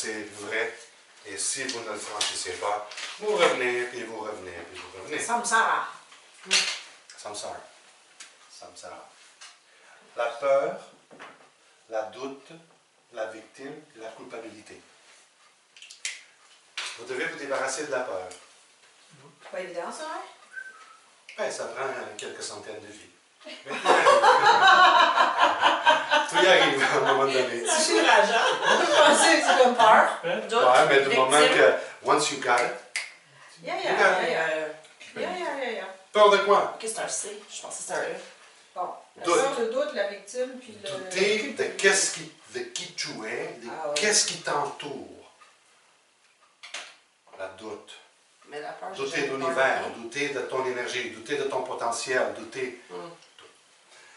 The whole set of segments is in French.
c'est vrai. Et si vous ne le franchissez pas, vous revenez, puis vous revenez, puis vous revenez. Samsara. Samsara. Samsara. La peur, la doute, la victime et la culpabilité. Vous devez vous débarrasser de la peur. C'est pas évident, ça, hein? Ben, ça prend quelques centaines de vies. Mais tout y arrive à un moment donné. C'est soulageant. Je pensais que c'est comme peur. Doute, Ouais, mais du moment victime. que, once you got it, Yeah. peur de quoi? Ok, c'est un C. Je pensais que c'était un E. Bon, la Doute. peur, le doute, la victime, puis le... Douter de qui tu es, de Ah, oui. qu'est-ce qui t'entoure. La doute. Mais la peur, j'ai Douter de jamais peur l'univers, rien. douter de ton énergie, douter de ton potentiel, douter.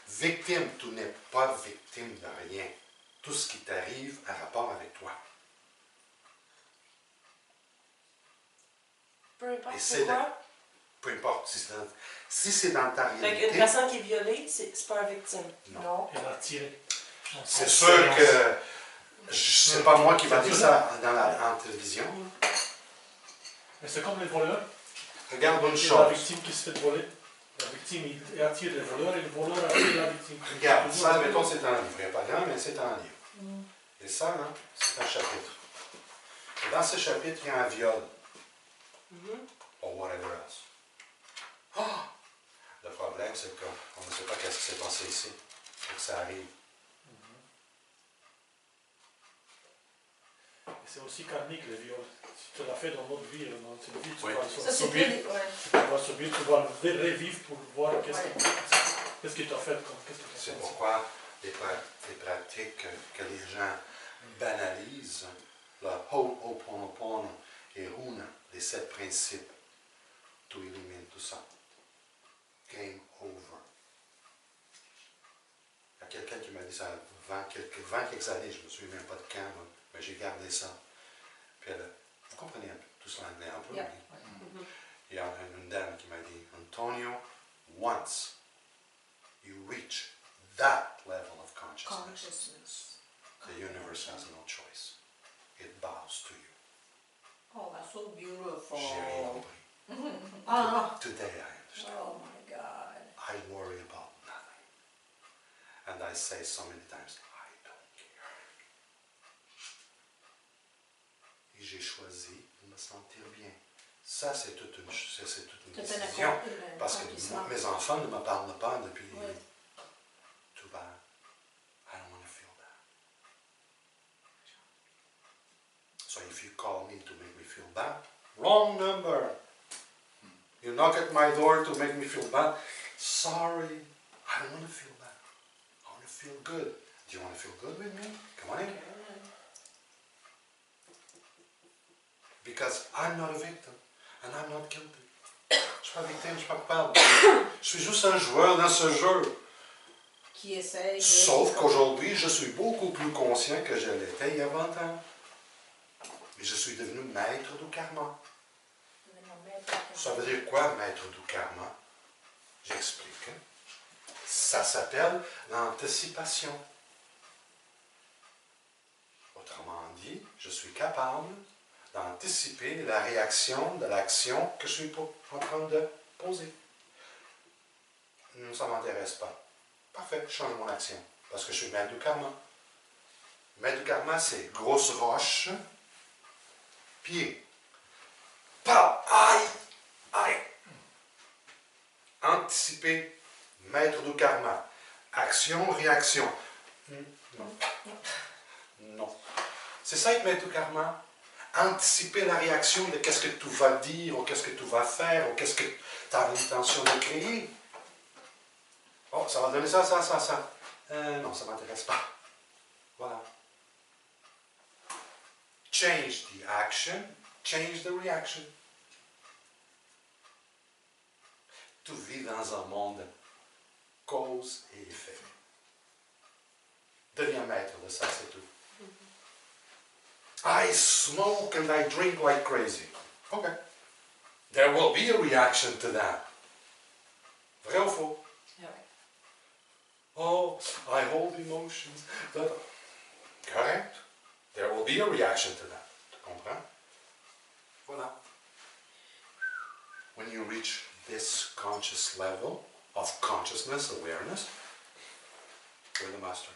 Victime, tu n'es pas victime de rien. Tout ce qui t'arrive a rapport avec toi. Peu importe Et c'est pourquoi. Peu importe si c'est dans ta Fait réalité. qu'une personne qui est violée, c'est pas une victime. Non. Elle a tiré. C'est sûr que c'est pas moi qui va dire ça en télévision. Mais c'est comme les voleurs. Regarde une La chose. victime qui se fait voler. La victime il attire les voleurs et le voleur attire la victime. Regarde, ça, mettons, c'est un livre. Il n'y a pas grand, mais c'est un livre. Et ça, là, c'est un chapitre. Et dans ce chapitre, il y a un viol. Or whatever else. Ah! Le problème, c'est qu'on ne sait pas ce qui s'est passé ici. Pour que ça arrive. Et c'est aussi karmique le viol. Si tu l'as fait dans notre vie, dans cette vie, tu Oui. vas Ça, c'est subir. très... Ouais. Tu vas subir, tu vas le revivre pour voir qu'est-ce qu'il t'a fait. C'est pourquoi les pratiques que les gens banalisent, le Ho'oponopono et Huna, les 7 principes, tout élimine tout ça. Game over. Il y a quelqu'un qui m'a dit ça avant quelques années, je ne me souviens même pas de quand, mais j'ai gardé ça. Puis vous comprenez un peu, tout ça l'anglais un peu. Yeah. Il y a une dame qui m'a dit, Antonio, once you reach that level of consciousness, the universe has no choice. It bows to you. Oh, that's so beautiful. J'ai rien compris. Ah. Today I understand. Oh my God. I worry about nothing. And I say so many times, I don't care. Et j'ai choisi de me sentir bien. Ça, c'est toute une décision. Parce que mes enfants ne me parlent pas depuis tout bas. I don't want to feel that. So if you call me to make me feel bad, wrong number. You knock at my door to make me feel bad. Sorry, I don't want to feel bad. I want to feel good. Do you want to feel good with me? Come on in. Because I'm not a victim. And I'm not guilty. Je ne suis pas victime, je ne suis pas coupable. Je suis juste un joueur dans ce jeu. Qui essaye de... Sauf qu'aujourd'hui, je suis beaucoup plus conscient que je l'étais il y a 20 ans. Et je suis devenu maître du karma. Ça veut dire quoi, maître du karma? J'explique. Ça s'appelle l'anticipation. Autrement dit, je suis capable d'anticiper la réaction de l'action que je suis en train de poser. Ça ne m'intéresse pas. Parfait, je change mon action. Parce que je suis maître du karma. Maître du karma, c'est grosse roche, pied. Pow! Aïe! Aïe! Anticiper, maître du karma. Action, réaction. Non. Non. C'est ça être maître du karma. Anticiper la réaction de qu'est-ce que tu vas dire, ou qu'est-ce que tu vas faire, ou qu'est-ce que tu as l'intention de créer. Oh, ça va donner ça. Non, ça ne m'intéresse pas. Voilà. Change the action, change the reaction. Tu vis dans un monde cause et effet. Deviens maître de ça, c'est tout. I smoke and I drink like crazy. Okay. There will be a reaction to that. Vrai ou faux? Oh, I hold emotions. Correct. There will be a reaction to that. Voilà. When you reach this conscious level of consciousness, awareness, you're the master.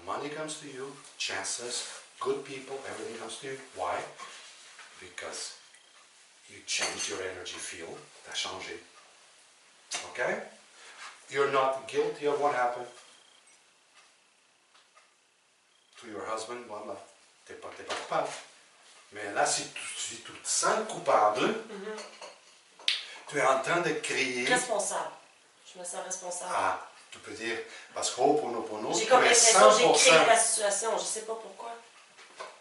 Money comes to you, chances, good people, everything comes to you. Why? Because you change your energy field. T'as changé. Okay? You're not guilty of what happened to your husband, voilà. T'es pas coupable. Mais là, si tu te sens coupable, tu es en train de créer... Responsable. Je me sens responsable. Ah, tu peux dire, parce qu'Ho'oponopono, J'ai tu comme es l'impression que j'ai 100%... créé la situation. Je sais pas pourquoi.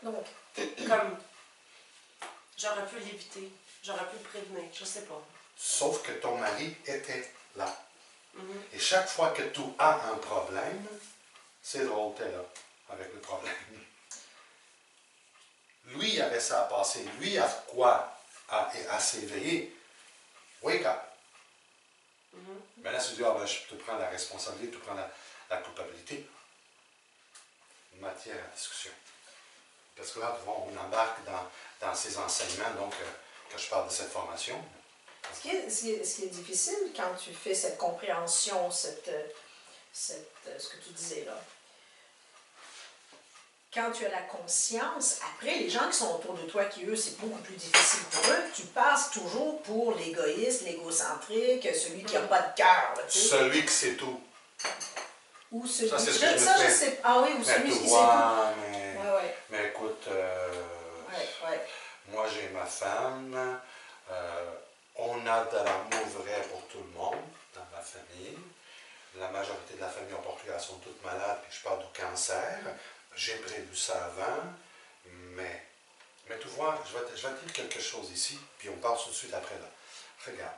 Donc, Comme... J'aurais pu l'éviter. J'aurais pu le prévenir. Je sais pas. Sauf que ton mari était là. Mhm. Et chaque fois que tu as un problème, c'est drôle, t'es là, avec le problème. Lui, il avait ça à passer. Lui, a quoi à s'éveiller. Wake up. Mais là, tu dis, ah, ben, je te prends la responsabilité, tu prends la culpabilité. Matière à discussion. Parce que là, on embarque dans ces enseignements, donc, quand je parle de cette formation. ce qui est difficile quand tu fais cette compréhension, ce que tu disais là, quand tu as la conscience, après, les gens qui sont autour de toi, qui eux, c'est beaucoup plus difficile pour eux, tu passes toujours pour l'égoïste, l'égocentrique, celui qui n'a pas de cœur. Là, tu sais. Celui qui sait tout. Ou celui Ça, c'est ce que je me ça, je fais. sais. Ah oui, ou Mais celui tu qui sait vois, tout. Ouais. mais écoute, Ouais. moi j'ai ma femme, on a de l'amour vrai pour tout le monde dans ma famille. La majorité de la famille au Portugal sont toutes malades, puis je parle du cancer. J'ai prévu ça avant, mais tu vois, je vais te dire quelque chose ici, puis on passe tout de suite après là. Regarde,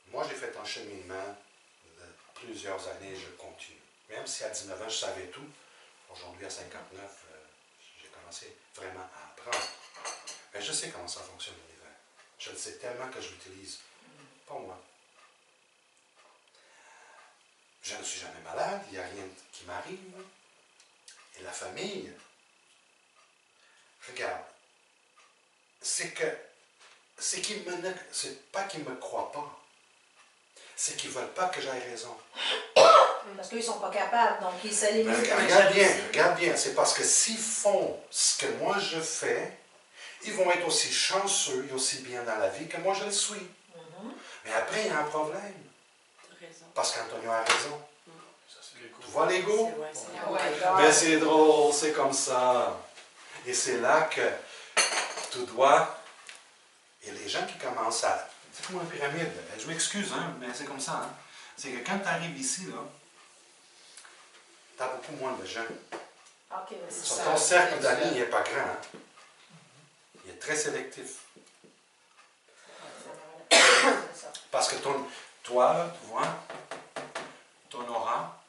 moi j'ai fait un cheminement de plusieurs années, je continue. Même si à 19 ans je savais tout, aujourd'hui à 59, j'ai commencé vraiment à apprendre. Mais je sais comment ça fonctionne l'univers. Je le sais tellement que je l'utilise. Pas moi. Je ne suis jamais malade, il n'y a rien qui m'arrive. Et la famille, regarde, c'est pas qu'ils ne me croient pas, c'est qu'ils ne veulent pas que j'aie raison. Parce qu'ils ne sont pas capables, donc ils s'éliminent. Regarde bien, c'est parce que s'ils font ce que moi je fais, ils vont être aussi chanceux et aussi bien dans la vie que moi je le suis. Mais après, il y a un problème. T'as raison. Parce qu'Antonio a raison. Ça, c'est l'égo. Tu vois l'ego? C'est Mais c'est drôle, c'est comme ça. Et c'est là que tu dois... Et les gens qui commencent à... C'est comme une pyramide. Je m'excuse, hein, mais c'est comme ça. Hein. C'est que quand tu arrives ici, là, tu as beaucoup moins de gens. OK, mais c'est Sur ça. ton cercle d'amis, il n'est pas grand. Hein. Il est très sélectif. C'est ça. Parce que toi, là, tu vois, ton aura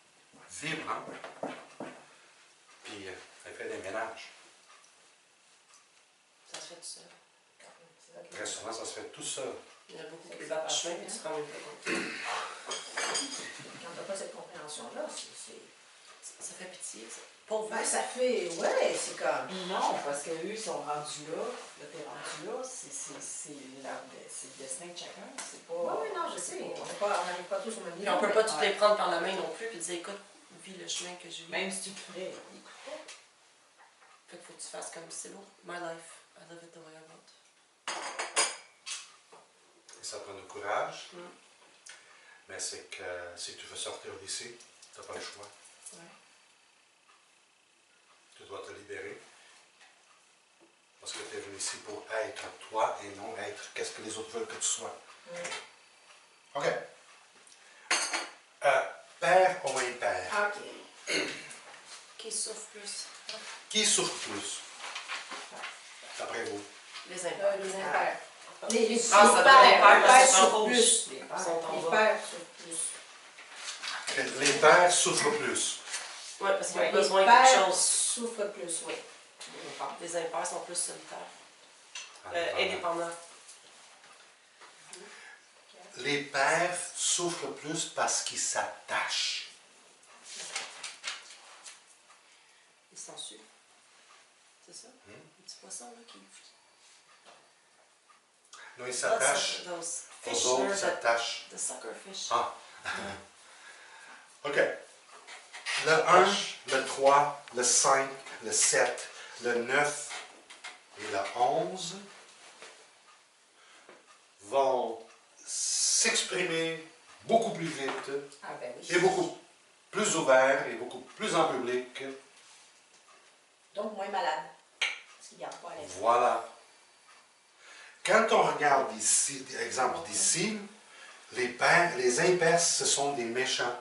vibre. Hein. Puis, elle fait des ménages. Ça se fait tout seul. Très souvent, ça se fait tout seul. Il y en a beaucoup qui battent en chemin et tu te rends même pas compte. Quand tu n'as pas cette compréhension-là, c'est... Ça fait pitié, ça. Pauvre. Ben, ça fait... Ouais, c'est comme... Non, parce qu'eux, ils sont rendus là. Là, t'es rendu là. C'est le destin de chacun. C'est pas. Oui, non, je sais. On n'arrive pas tous au même Puis niveau. on peut pas tous Ouais. les prendre par la main non plus puis dire écoute, vis le chemin que j'ai eu. Même si tu le ferais, ils écoutent pas. Fait qu'il faut que tu fasses comme c'est beau. My life. I live it the way I want. Et ça prend du courage. Mm. Mais c'est que si tu veux sortir d'ici, tu n'as pas le choix. Ouais. Tu dois te libérer. Parce que tu es venu ici pour être toi et non être qu'est-ce que les autres veulent que tu sois. OK. Père ou impère? OK. Qui souffre plus? Qui souffre plus? D'après vous? Les impairs. Les impairs. Les Ah, ça doit être pères, impairs, les ça pères se souffrent rouge. plus. Les Ils pères. sont en Les bas. pères souffrent plus. Les pères souffrent plus. Ouais, parce qu'ils ont Les besoin de pères quelque chose. souffrent plus, oui. Les impairs sont plus solitaires. Indépendants. Indépendants. Les pères souffrent plus parce qu'ils s'attachent. Ils s'en suivent. C'est ça? Hmm. Les petits poissons là qui. Non, il s'attache. Those Aux fish autres, there, il s'attache. the sucker fish. Ah. OK. Le 1, le 3, le 5, le 7, le 9 et le 11 vont s'exprimer beaucoup plus vite Ah ben oui. et beaucoup plus ouvert et beaucoup plus en public. Donc moins malade. Parce qu'il ne garde pas à l'intérieur. Voilà. Quand on regarde ici, exemple d'ici, les impairs, ce sont des méchants.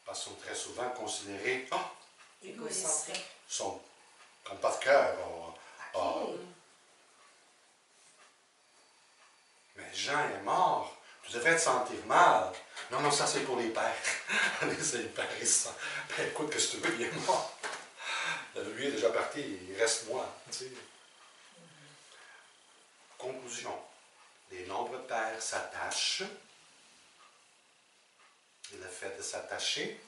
Parce qu'ils sont très souvent considérés, Égocentrique. sont comme pas de cœur. Mais Jean est mort. Tu devrais te sentir mal. Non, non, ça c'est pour les pères. Les impairs, ils se sentent. Ben écoute, qu'est-ce que tu veux, il est mort. Lui est déjà parti, il reste moi. Tu sais. Conclusion. Les nombres pairs s'attachent. Et le fait de s'attacher,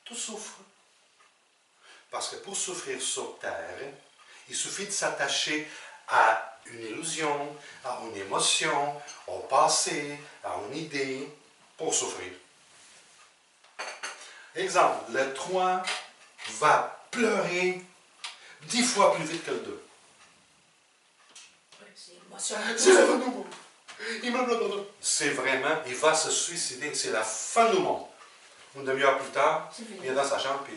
tout souffre. Parce que pour souffrir sur Terre, il suffit de s'attacher à une illusion, à une émotion, au passé, à une idée, pour souffrir. Exemple, le 3 va pleurer 10 fois plus vite que le 2. C'est émotionnel. C'est la fin du monde. Il me blablabla. C'est vraiment, il va se suicider. C'est la fin du monde. Une demi-heure plus tard, il est dans sa chambre et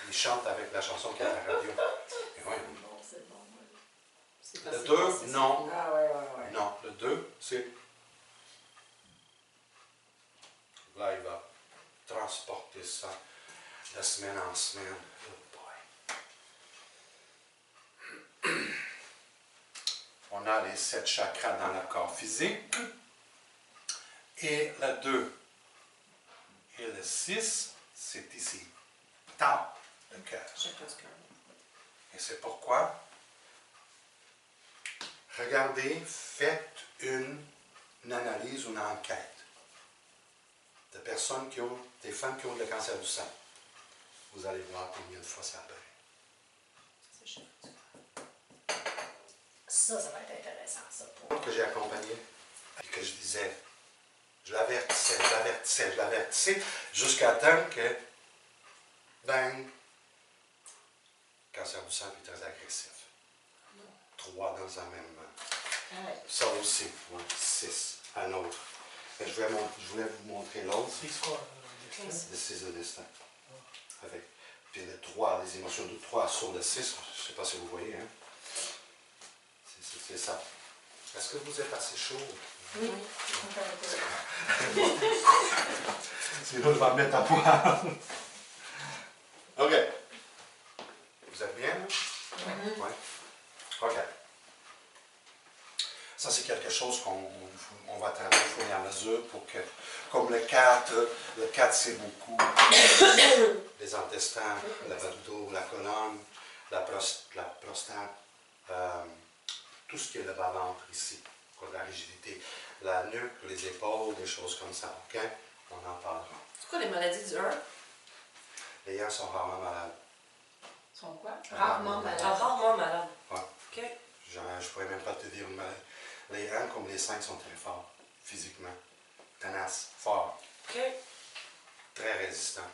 il chante avec la chanson qu'il y a à la radio. Et ouais. C'est bon. C'est Le passé, 2, passé, non. Ah ouais. Non, le 2, c'est... Là, il va transporter ça de semaine en semaine. Oh boy. On a les 7 chakras dans le corps physique. Et le 2 et le 6, c'est ici. Dans le cœur. Chakra du cœur. Et c'est pourquoi, regardez, faites une analyse, une enquête de personnes qui ont, des femmes qui ont le cancer du sein. Vous allez voir combien de fois ça apparaît. C'est le chakra du cœur. Ça va être intéressant, ça. Pour... Que j'ai accompagné, et que je disais, je l'avertissais, jusqu'à temps que, bang, cancer du sein est très agressif. 3 dans un même moment. Ouais. Ça aussi, 6, un autre. Mais je voulais vous montrer l'autre, C'est quoi? le 6 de destin. Avec, puis le 3, les émotions du 3 sur le 6, je ne sais pas si vous voyez, hein. C'est ça. Est-ce que vous êtes assez chaud? Oui. Sinon, je vais me mettre à poil. OK. Vous êtes bien, là? Oui. OK. Ça, c'est quelque chose qu'on va travailler au fur et à mesure pour que, comme le 4 c'est beaucoup les intestins, le bas du dos, la colonne, la prostate, tout ce qui est le bas-ventre ici, pour la rigidité, la nuque, les épaules, des choses comme ça, OK? On en parlera. C'est quoi les maladies du 1? Les gens sont rarement malades. Ils sont quoi? Rarement malade. Ah, rarement malade. Ouais. OK. Je ne pourrais même pas te dire une maladie. Les 1 comme les 5 sont très forts, physiquement. Tenaces, forts, OK. très résistants.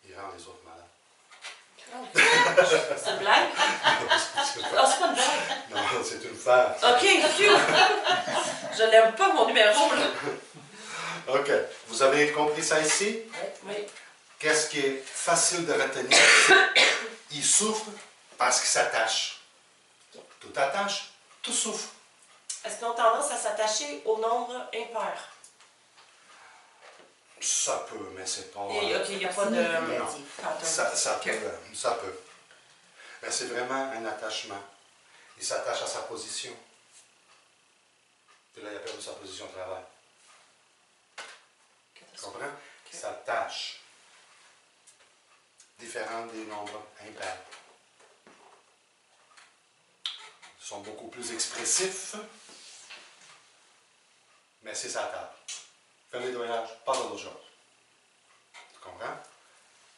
Ils rendent les autres malades. C'est une blague? C'est Ah, c'est pas une blague. Non, c'est une farce. OK, phew. Je l'aime pas, mon numéro, là. OK. Vous avez compris ça ici? Oui. Qu'est-ce qui est facile de retenir? Il souffre parce qu'il s'attache. Tout attache, tout souffre. Est-ce qu'ils ont tendance à s'attacher au nombre impair? Ça peut, mais c'est pas... OK, il n'y a pas de... Non. pattern. Ça OK. peut, ça peut. Mais c'est vraiment un attachement. Il s'attache à sa position. Puis là, il a perdu sa position de travail. Tu comprends? Il s'attache. Différent des nombres impairs. Ils sont beaucoup plus expressifs, mais c'est sa table. Fais les doyages, pas d'autre chose. Tu comprends?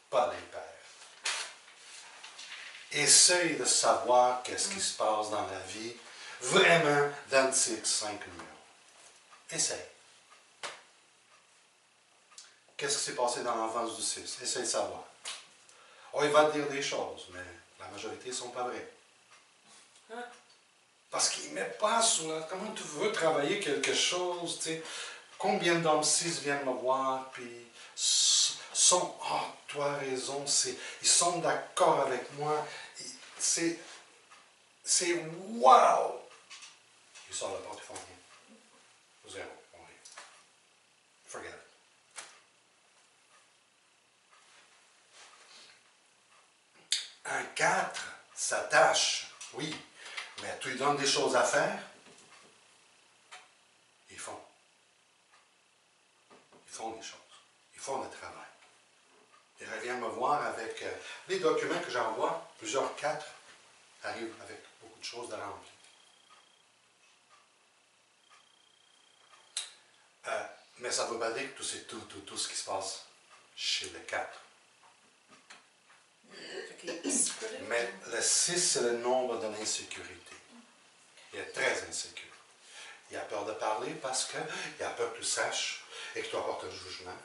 Pas l'impair. essaye de savoir qu'est-ce qui se passe dans la vie, vraiment, dans ces 5 numéros. Essaye. Qu'est-ce qui s'est passé dans l'enfance du 6? Essaye de savoir. Oh, il va te dire des choses, mais la majorité ne sont pas vraies. Hein? Parce qu'il ne met pas sur la... Comment tu veux travailler quelque chose, tu sais? Combien d'hommes 6 viennent me voir, puis sont... Ah, oh, tu as raison, ils sont d'accord avec moi. C'est wow! Ils sortent la porte, ils font rien. Zéro, on rit. Forget it. Un 4 s'attache, oui, mais tu lui donnes des choses à faire, ils font. Ils font les choses. Ils font le travail. Ils reviennent me voir avec les documents que j'envoie, plusieurs 4 arrivent avec beaucoup de choses de remplir. Mais ça ne veut pas dire que c'est tout ce qui se passe chez le 4. Mais le 6, c'est le nombre de l'insécurité. Il est très insécure. Il a peur de parler parce qu'il a peur que tu saches et que tu apportes un jugement.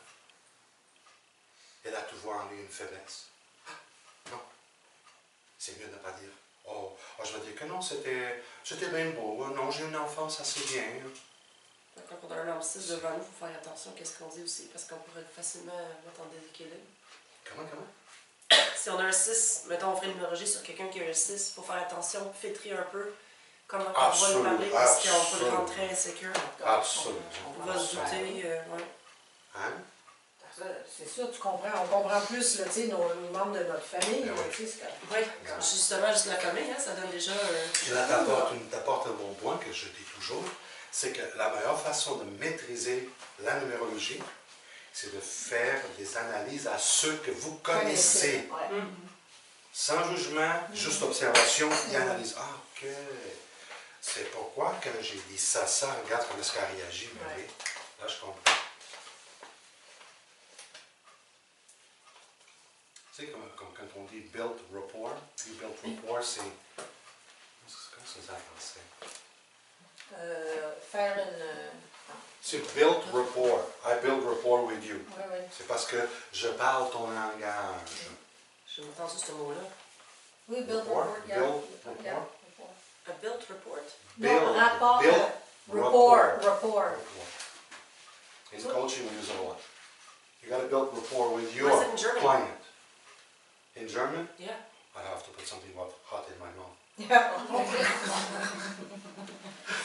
Et là, tu vois en lui une faiblesse. Ah, non. C'est mieux de ne pas dire. Oh, je vais dire que non, c'était bien beau. Non, j'ai une enfance assez bien. Quand on a un homme 6 devant nous, il faut faire attention à ce qu'on dit aussi, parce qu'on pourrait facilement mettre en déséquilibre. Comment? Si on a un 6, mettons, on ferait une numérologie sur quelqu'un qui a un 6, il faut faire attention, filtrer un peu comment on va nous parler, parce qu'on peut le rendre très insécure. Absolument. On va se douter, ouais. Hein? C'est ça, tu comprends. On comprend plus là, nos membres de notre famille. Ben oui. Oui, justement, juste la famille, hein, ça donne déjà... Et là, tu apportes un bon point que je dis toujours, c'est que la meilleure façon de maîtriser la numérologie, c'est de faire des analyses à ceux que vous connaissez. Ouais. Sans jugement, juste observation et analyse. Ah, ok. C'est pourquoi quand j'ai dit ça, regarde comment est-ce qu'elle réagit, bébé. Là, je comprends. Tu sais, comme quand on dit build rapport, build rapport, c'est... Comment ça se dit en français? Faire une... C'est build rapport. I build rapport with you. Oui, oui. C'est parce que je parle ton langage. J'ai entendu ce mot-là. Oui, build Rapport, report. Yeah. build Yeah, rapport. report. A built report? Non, rapport. build Report. rapport. His coaching will use it a lot. You got to build rapport with your What is it in German? client. In German, Yeah. I have to put something hot in my mouth.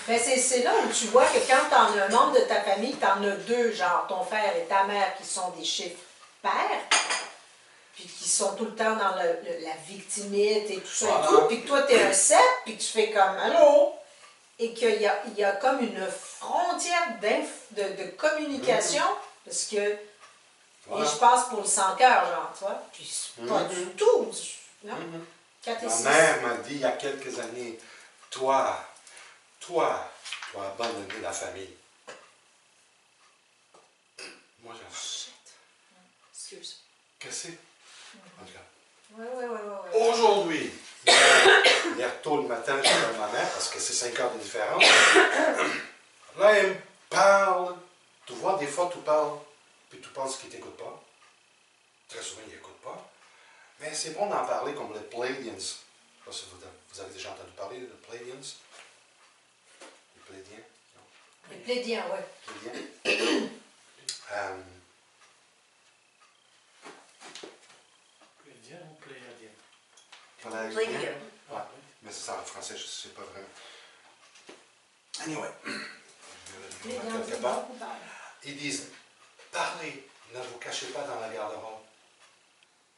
Mais c'est là où tu vois que quand tu as un membre de ta famille, tu en as deux, genre ton frère et ta mère, qui sont des chiffres pairs, puis qui sont tout le temps dans la victimite et tout ça et tout, puis que toi, tu es un 7, puis tu fais comme « Allô? » Et qu'il y a comme une frontière de communication, parce que et je passe pour le sans-cœur, genre, tu vois, puis c'est pas du tout, non? 4 et 6. Ma mère m'a dit il y a quelques années, toi, tu as abandonné la famille. Moi, j'ai Shit. Excuse. Qu'est-ce que c'est? En tout cas. Oui. Aujourd'hui, hier tôt le matin, je suis avec ma mère, parce que c'est 5 heures de différence. Là, elle me parle. Tu vois, des fois, tu parles, puis tu penses qu'il ne t'écoute pas. Très souvent, il n'écoute pas. Mais c'est bon d'en parler comme les Pleiadians. Je ne sais pas si vous avez déjà entendu parler des Pleiadians. Les Pleiadiens? Non? Les Plédiens, oui. Pleiadiens. Plédien ou pléadien? Pleiadiens. Ouais. Mais c'est ça en français, je ne sais pas vraiment. Anyway, je vais le dire quelque part. Ils disent, parlez, ne vous cachez pas dans la garde-robe.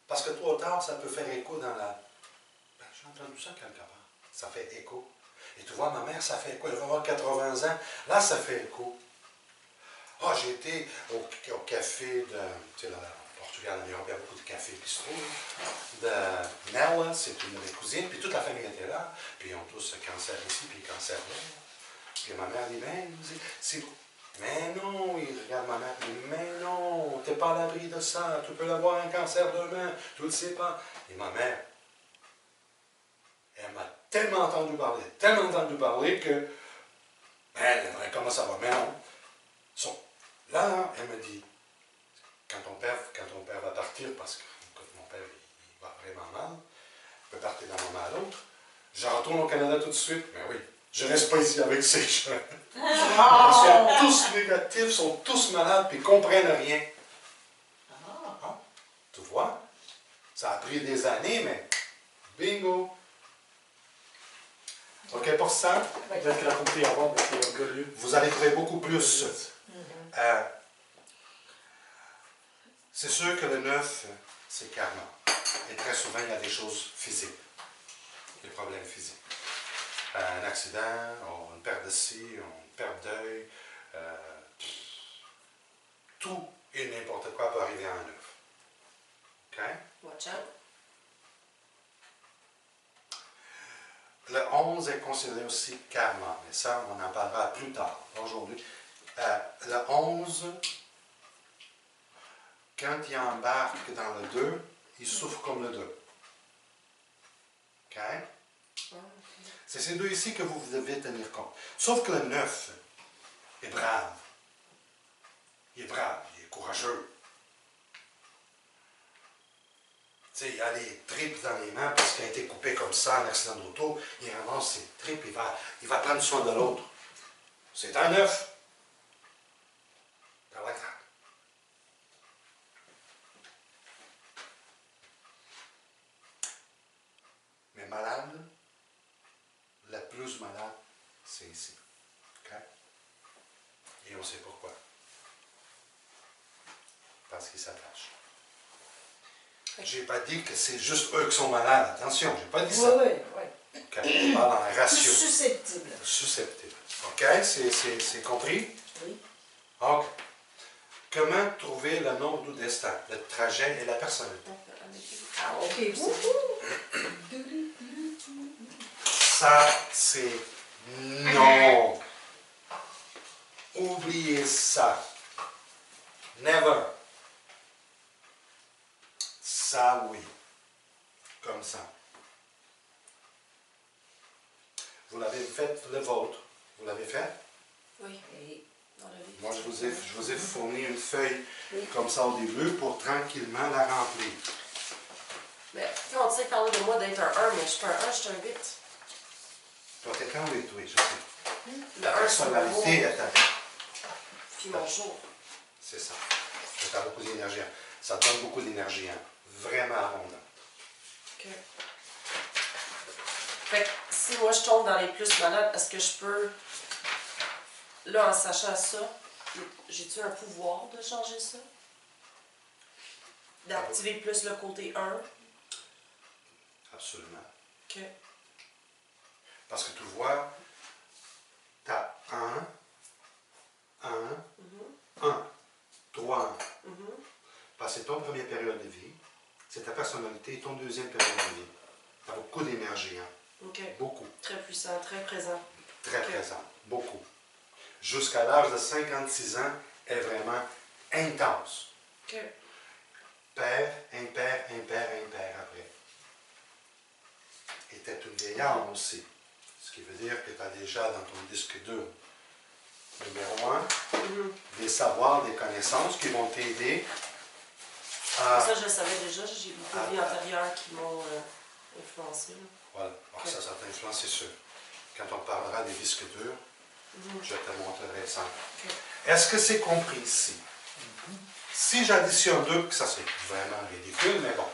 Parce que tôt ou tard, ça peut faire écho dans la... Ben, j'ai entendu ça quelque part. Ça fait écho. Et tu vois, ma mère, ça fait écho. Elle va avoir 80 ans. Là, ça fait écho. Ah, j'ai été au café de... Tu sais, là, au Portugal, il y a beaucoup de cafés bistrots. De Nella, c'est une de mes cousines. Puis toute la famille était là. Puis ils ont tous le cancer ici, puis le cancer là. Puis ma mère dit, ben, c'est... Mais non, il regarde ma mère, il dit, mais non, t'es pas à l'abri de ça, tu peux avoir un cancer demain, tu le sais pas. Et ma mère, Elle m'a tellement entendu parler que, ben, comment ça va? Mais non. Là, elle me dit, quand ton père va partir, parce que écoute, mon père, il va vraiment mal, il peut partir d'un moment à l'autre, je retourne au Canada tout de suite. Mais oui, je ne reste pas ici avec ces gens. Ils sont tous négatifs, sont tous malades, puis ils ne comprennent rien. Ah, tu vois? Ça a pris des années, mais bingo! OK pour ça? Peut-être qu'elle a compris avant, mais c'est orgueilleux. Vous allez trouver beaucoup plus. C'est sûr que le 9, c'est karma. Et très souvent, il y a des choses physiques. Des problèmes physiques. Un accident, une perte de ci, une perte d'œil. Tout et n'importe quoi peut arriver à un 9. OK? Watch out. Le 11 est considéré aussi karma, mais ça, on en parlera plus tard, aujourd'hui. Le 11, quand il embarque dans le 2, il souffre comme le 2. OK? C'est ces deux ici que vous devez tenir compte. Sauf que le 9 est brave. Il est brave, il est courageux. Tu sais, il a les tripes dans les mains parce qu'il a été coupé comme ça en accident d'auto. Il ramasse ses tripes, il va prendre soin de l'autre. C'est un 9. I like that. Mais malade, la plus malade, c'est ici. OK? Et on sait pourquoi. Parce qu'ils s'attachent. Je n'ai pas dit que c'est juste eux qui sont malades. Attention, je n'ai pas dit ça. Oui. OK, on parle en ratio. Susceptible. Susceptible. OK? C'est compris? Oui. OK. Comment trouver le nombre du destin, le trajet et la personnalité? Ah, OK. Ça, c'est non. Oubliez ça. Never. Ça, oui. Comme ça. Vous l'avez fait, le vôtre. Vous l'avez fait? Oui. Dans le livre. Moi, je vous ai fourni une feuille Oui. comme ça au début pour tranquillement la remplir. Mais quand on sait parler de moi d'être un 1, mais je suis pas un 1, je suis un 8. Toi, t'es quand oui, je sais. Le 1, c'est mon Personnalité, jour. est Puis mon jour. c'est ça. Ça a beaucoup d'énergie. Ça donne beaucoup d'énergie. Hein. Vraiment abondant. OK. Fait que si moi je tombe dans les plus malades, est-ce que je peux, là en sachant ça, j'ai-tu un pouvoir de changer ça? D'activer plus le côté 1? Absolument. OK. Parce que tu vois, tu as 1, 3. Parce que c'est ton première période de vie, c'est ta personnalité et ton deuxième période de vie. Tu as beaucoup d'énergie, hein? OK. Beaucoup. Très puissant, très présent. Très Ok. présent. Beaucoup. Jusqu'à l'âge de 56 ans, est vraiment intense. OK. Père, impair, après. Et tu es une vieillarde aussi. Ce qui veut dire que tu as déjà dans ton disque dur, numéro 1, des savoirs, des connaissances qui vont t'aider à... Ça, je le savais déjà. J'ai beaucoup de vies antérieures qui m'ont influencé. Là. Voilà. Alors, ça t'influence, c'est sûr. Quand on parlera des disques durs, je te montrerai ça. OK. Est-ce que c'est compris ici? Si j'additionne 2, ça c'est vraiment ridicule, mais bon.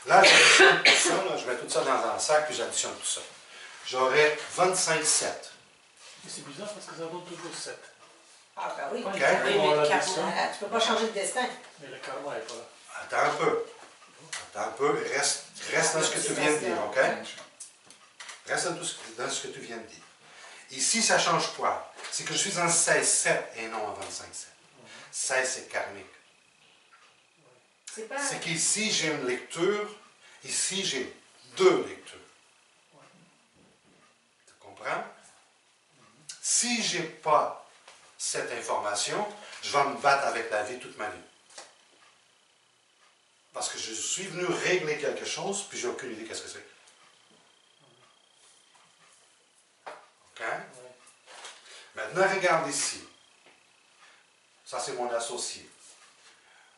Là, j'additionne tout ça, là, je mets tout ça dans un sac, puis j'additionne tout ça. J'aurai 25,7. Mais c'est bizarre parce que ça vaut toujours 7. Ah, ben oui. OK? Oui, mais le l'addition, Tu ne peux pas changer de destin. mais le karma n'est pas là. Attends un peu. Attends un peu. Reste dans ce que tu viens de dire, OK? Reste dans ce que tu viens de dire. Ici, ça change quoi? C'est que je suis en 16,7 et non en 25,7. 16, c'est karmique. C'est pas... C'est qu'ici, j'ai une lecture. Ici, j'ai 2 lectures. Tu comprends? Si je n'ai pas cette information, je vais me battre avec la vie toute ma vie. Parce que je suis venu régler quelque chose, puis j'ai aucune idée qu'est-ce que c'est. Maintenant, regarde ici. Ça, c'est mon associé.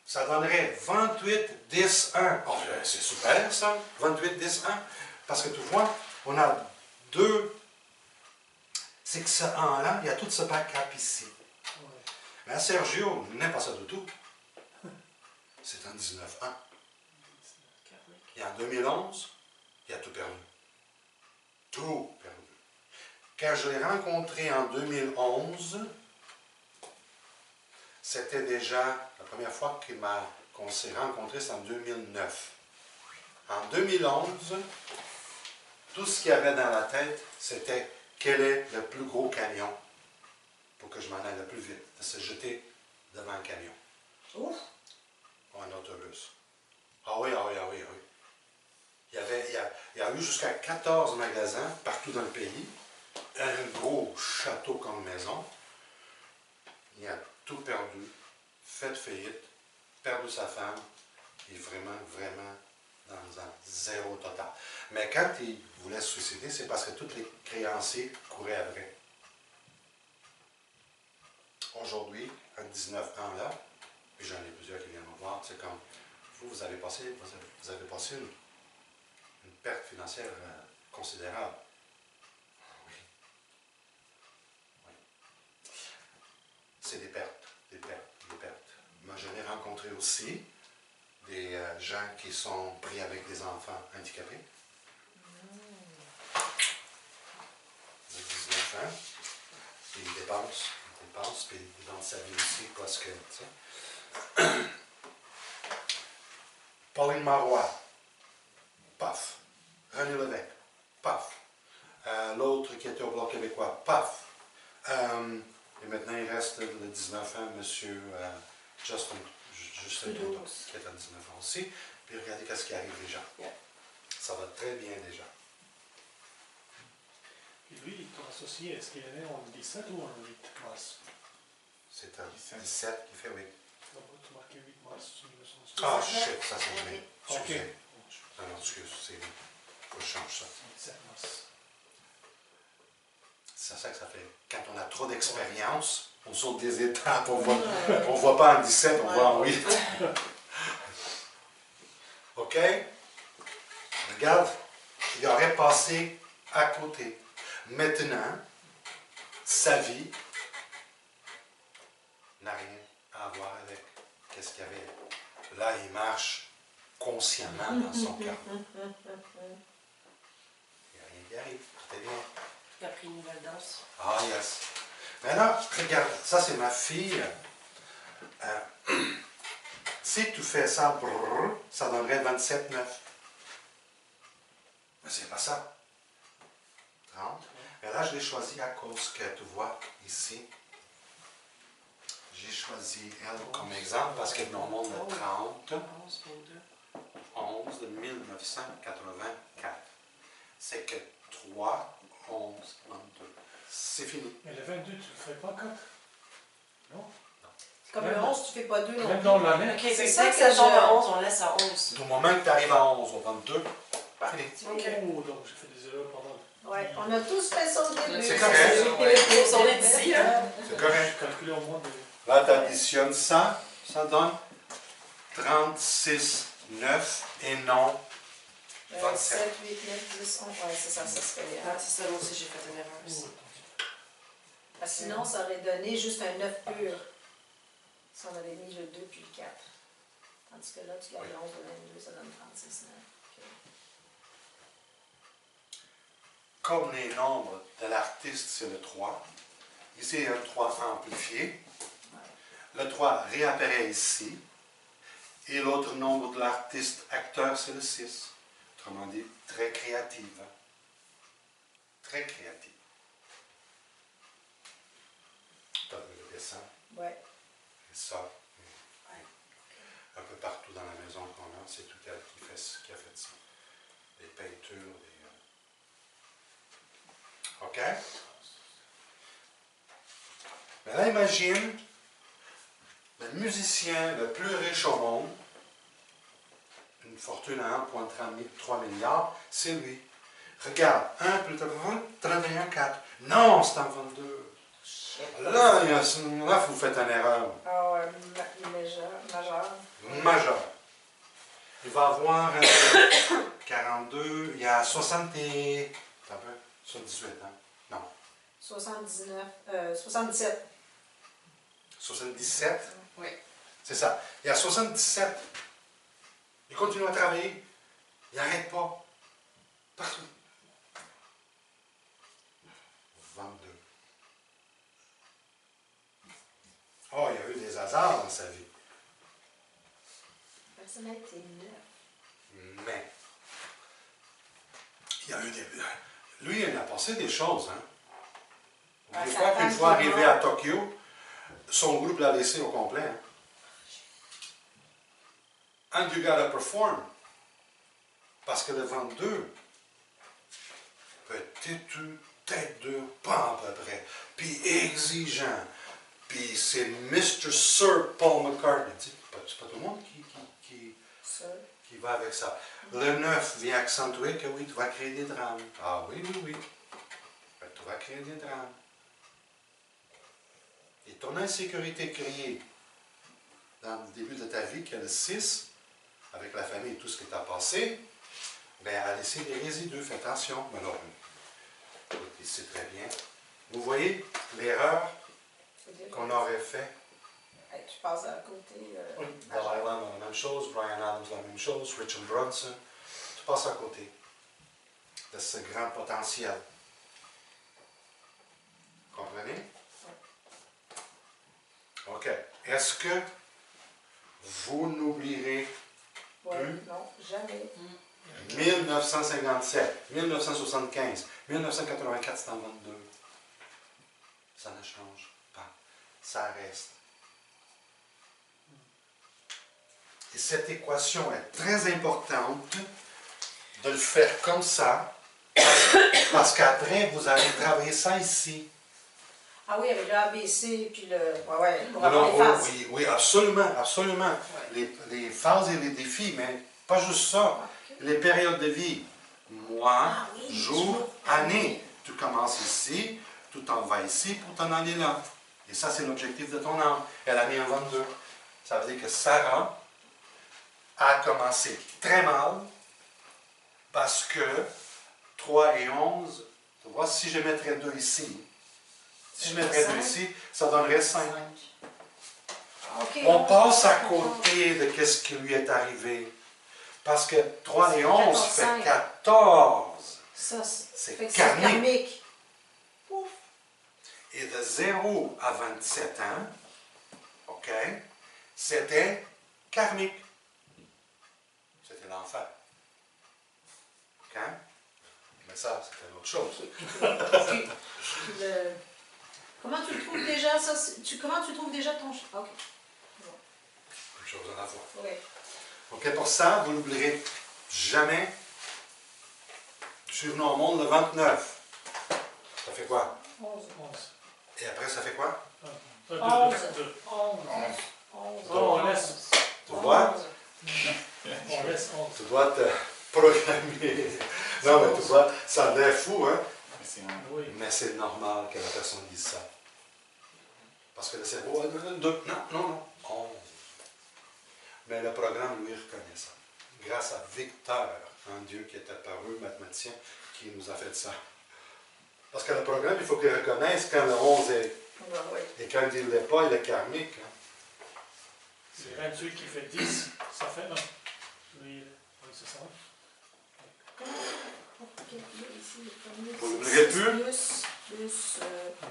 Ça donnerait 28, 10, 1. Oh, c'est super, ça. 28, 10, 1. Parce que tu vois, on a deux. C'est que ce 1-là, il y a tout ce backup ici. Ouais. Mais à Sergio, il n'est pas ça du tout. C'est un 19-1. Et en 2011, il a tout perdu. Tout perdu. Quand je l'ai rencontré en 2011, c'était déjà la première fois qu'on s'est rencontrés, c'est en 2009. En 2011, tout ce qu'il y avait dans la tête, c'était quel est le plus gros camion pour que je m'en aille le plus vite, de se jeter devant un camion. Ouf! Ou un autobus. Ah oui, ah oui, ah oui, ah oui. Il y a eu jusqu'à 14 magasins partout dans le pays, un gros château comme maison. Il a tout perdu, fait faillite, perdu sa femme, et vraiment, vraiment dans un zéro total. Mais quand il voulait se suicider, c'est parce que tous les créanciers couraient après. Aujourd'hui, à 19 ans là, puis j'en ai plusieurs qui viennent me voir, c'est comme, vous avez passé une perte financière considérable. Oui. Oui. C'est des pertes, des pertes, des pertes. Moi, je l'ai rencontré aussi des gens qui sont pris avec des enfants handicapés. De 19 ans. Puis ils dépensent, puis ils donnent sa vie aussi parce que, tu sais. Pauline Marois, paf. René Lévesque, paf. L'autre qui était au Bloc québécois, paf. Et maintenant, il reste le 19 ans, M. Justin Trudeau, qui est à 19 ans aussi. Puis regardez ce qui arrive déjà. Yeah. Ça va très bien déjà. Et lui, ton associé, est-ce qu'il est né en 17 ou en 8 mars? C'est un 17 qui fait oui. Là-bas, tu marquais 8 mars 1960. Ah, shit, ça c'est bien. Ok. Excusez. Non, excuse, c'est lui. Faut que je change ça. 17 mars. C'est ça que ça fait. Quand on a trop d'expérience, on saute des étapes, on voit pas en 17, on voit en 8. OK? Regarde, il aurait passé à côté. Maintenant, sa vie n'a rien à voir avec ce qu'il y avait. Là, il marche consciemment dans son cœur. Il n'y a rien qui arrive. Tout est bien. Il a pris une nouvelle danse. Ah, yes. Maintenant, regarde, ça c'est ma fille. Si tu fais ça, brrr, ça donnerait 27,9. Mais c'est pas ça. 30. Mais là, je l'ai choisi à cause que, tu vois, ici, j'ai choisi elle comme exemple parce qu'elle nous montre le 30. 11, 22. 11 de 1984. C'est que 3, 11, 22. C'est fini. Mais le 22, tu ne le ferais pas 4? Non? Comme le 11, tu fais pas 2 non Même plus. dans l'année? Ok, C'est c'est ça ça que que ça tombe je- à 11, on laisse à 11. Du moment que tu arrives à 11 au 22, fini. Ok. Oh, donc j'ai fait des erreurs pendant. Ouais, on a tous fait ça au début. C'est correct. On est ici, hein? C'est correct. J'ai calculé au moins de. Là, tu additionnes ça, ça donne 36, 9 et non 27. 7, 8, 9, 10, 11. Ouais, c'est ça, ça se fait. Ah, c'est ça, moi aussi, j'ai fait une erreur aussi. Parce que sinon, ça aurait donné juste un 9 pur. Si on avait mis le 2 puis le 4. Tandis que là, tu gardes le 11 et le 22, ça donne 36, 9. Comme les nombres de l'artiste, c'est le 3. Ici, il y a un 3 amplifié. Le 3 réapparaît ici. Et l'autre nombre de l'artiste acteur, c'est le 6. Autrement dit, très créative. Très créative. Tu as vu le dessin? Ouais. Et ça, un peu partout dans la maison qu'on a, c'est tout elle qui a fait ça. Des peintures, des... OK? Mais là, imagine le musicien le plus riche au monde, une fortune à 1,3 milliard, c'est lui. Regarde, 1 plus 1, 31, 4. Non, c'est en 22. Là, vous faites une erreur Ah ouais, majeur. majeure. Il va y avoir 42, il y a 60 et... Attends un peu, 78, hein? Non. 77. 77? Oui. C'est ça. Il y a 77. Il continue à travailler. Il n'arrête pas. Partout. 22. Oh, il y a eu des hasards dans sa vie. Personnalité 9. Mais, il y a eu des... Lui, il a passé des choses, hein. Ah, Des sa fois femme qu'une fois qui est arrivé à morte. Tokyo, son groupe l'a laissé au complet. Hein. And you gotta perform. Parce que le 22, petit, tête dure, pas à peu près, puis exigeant, puis c'est Mr. Sir Paul McCartney. C'est pas tout le monde Ça. qui va avec ça. Le 9 vient accentuer que oui, tu vas créer des drames. Ah oui. Tu vas créer des drames. Et ton insécurité créée dans le début de ta vie, qui est le 6, avec la famille et tout ce qui t'a passé, bien, a laissé des résidus. Fais attention. Mais alors, c'est très bien. Vous voyez l'erreur qu'on aurait fait? Hey, tu passes à côté. Oui. Dalai Lama, la même chose. Brian Adams, la même chose. Richard Branson. Tu passes à côté de ce grand potentiel. Comprenez? OK. Est-ce que vous n'oublierez Ouais, non, jamais. 1957, 1975, 1984, c'est en 22. Ça ne change pas. Ça reste. Et cette équation est très importante de le faire comme ça, parce qu'après, vous allez travailler ça ici. Ah oui, avec le ABC, puis le. Ouais, pour Non, avoir les phases. oui, absolument, absolument. Les phases et les défis, mais pas juste ça. Les périodes de vie. Mois, Ah oui, jour, année. Tu commences ici, tu t'en vas ici pour t'en aller là. Et ça, c'est l'objectif de ton âme. Elle a mis un 22. Ça veut dire que Sarah a commencé très mal parce que 3 et 11, tu vois, si je mettrais 2 ici, si je mettrais 2 ici, ça donnerait 5. OK, On passe à côté de ce qui lui est arrivé. Parce que 3 et 11 fait 14. Ça, C'est fait que karmique. karmique. Ouf. Et de 0 à 27 ans, OK, c'était karmique. C'était l'enfer. OK? Mais ça, c'était une autre chose. Comment tu le trouves déjà, ça? Comment tu trouves déjà ton... OK. Une chose à la fois. Oui. OK, pour ça, vous n'oublierez jamais. Je suis venu au monde le 29. Ça fait quoi? 11. 11. Et après, ça fait quoi? 11. 11. On laisse. Tu vois? On laisse 11. Tu dois te programmer. Non, mais tu vois, ça a l'air fou, hein? Oui. Mais c'est normal que la personne dise ça. Parce que le cerveau a 2. Non. 11. Mais le programme, lui, reconnaît ça. Grâce à Victor, un Dieu qui est apparu, mathématicien, qui nous a fait ça. Parce que le programme, il faut qu'il reconnaisse quand le 11 est. Et quand il ne l'est pas, il est karmique. Hein. C'est 28 qui fait 10, ça fait 1. Oui, c'est ça. Vous n'oublierez plus? Plus,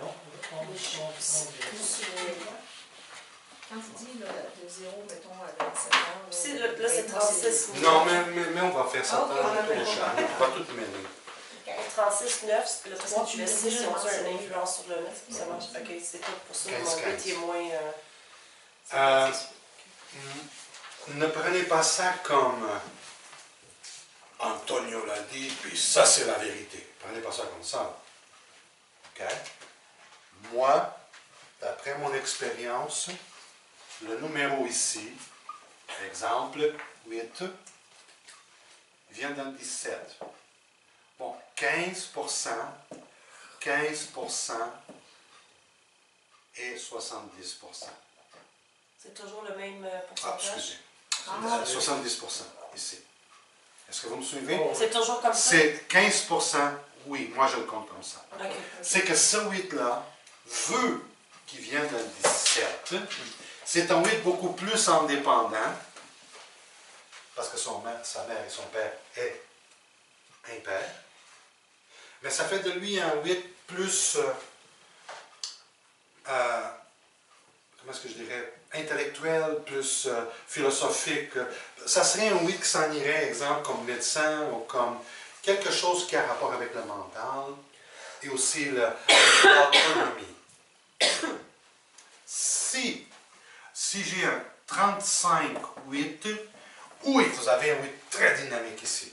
Non, 11. quand tu dis là, de 0, mettons, à 27 ans... Là, c'est 36. Non, mais on va faire ça Ok, tantôt, on appelle Charles. ça. On va tout mêler. 36, 9, le parce que tu laisses déjà 6, ils ont commencé. une influence sur le 9, ça marche. Ok, c'est tout pour ça, 15, mon 8 est moins... Ne prenez pas ça comme Antonio l'a dit, puis ça c'est la vérité. Prenez pas ça comme ça. OK? Moi, d'après mon expérience, le numéro ici, exemple 8, vient d'un 17. Bon, 15%, et 70%. C'est toujours le même Ah, pourcentage? excusez. 70% ici. Est-ce que vous me suivez? C'est toujours comme ça? C'est 15%, oui, moi je le compte comme ça. OK. C'est que ce 8-là veut qu'il vienne dans le 17. C'est un 8 beaucoup plus indépendant, parce que sa mère et son père est impairs. Mais ça fait de lui un 8 plus, comment est-ce que je dirais, intellectuel, plus philosophique. Ça serait un 8 qui s'en irait, exemple, comme médecin ou comme quelque chose qui a rapport avec le mental et aussi l'autonomie. Si j'ai un 35-8, oui, vous avez un 8 très dynamique ici.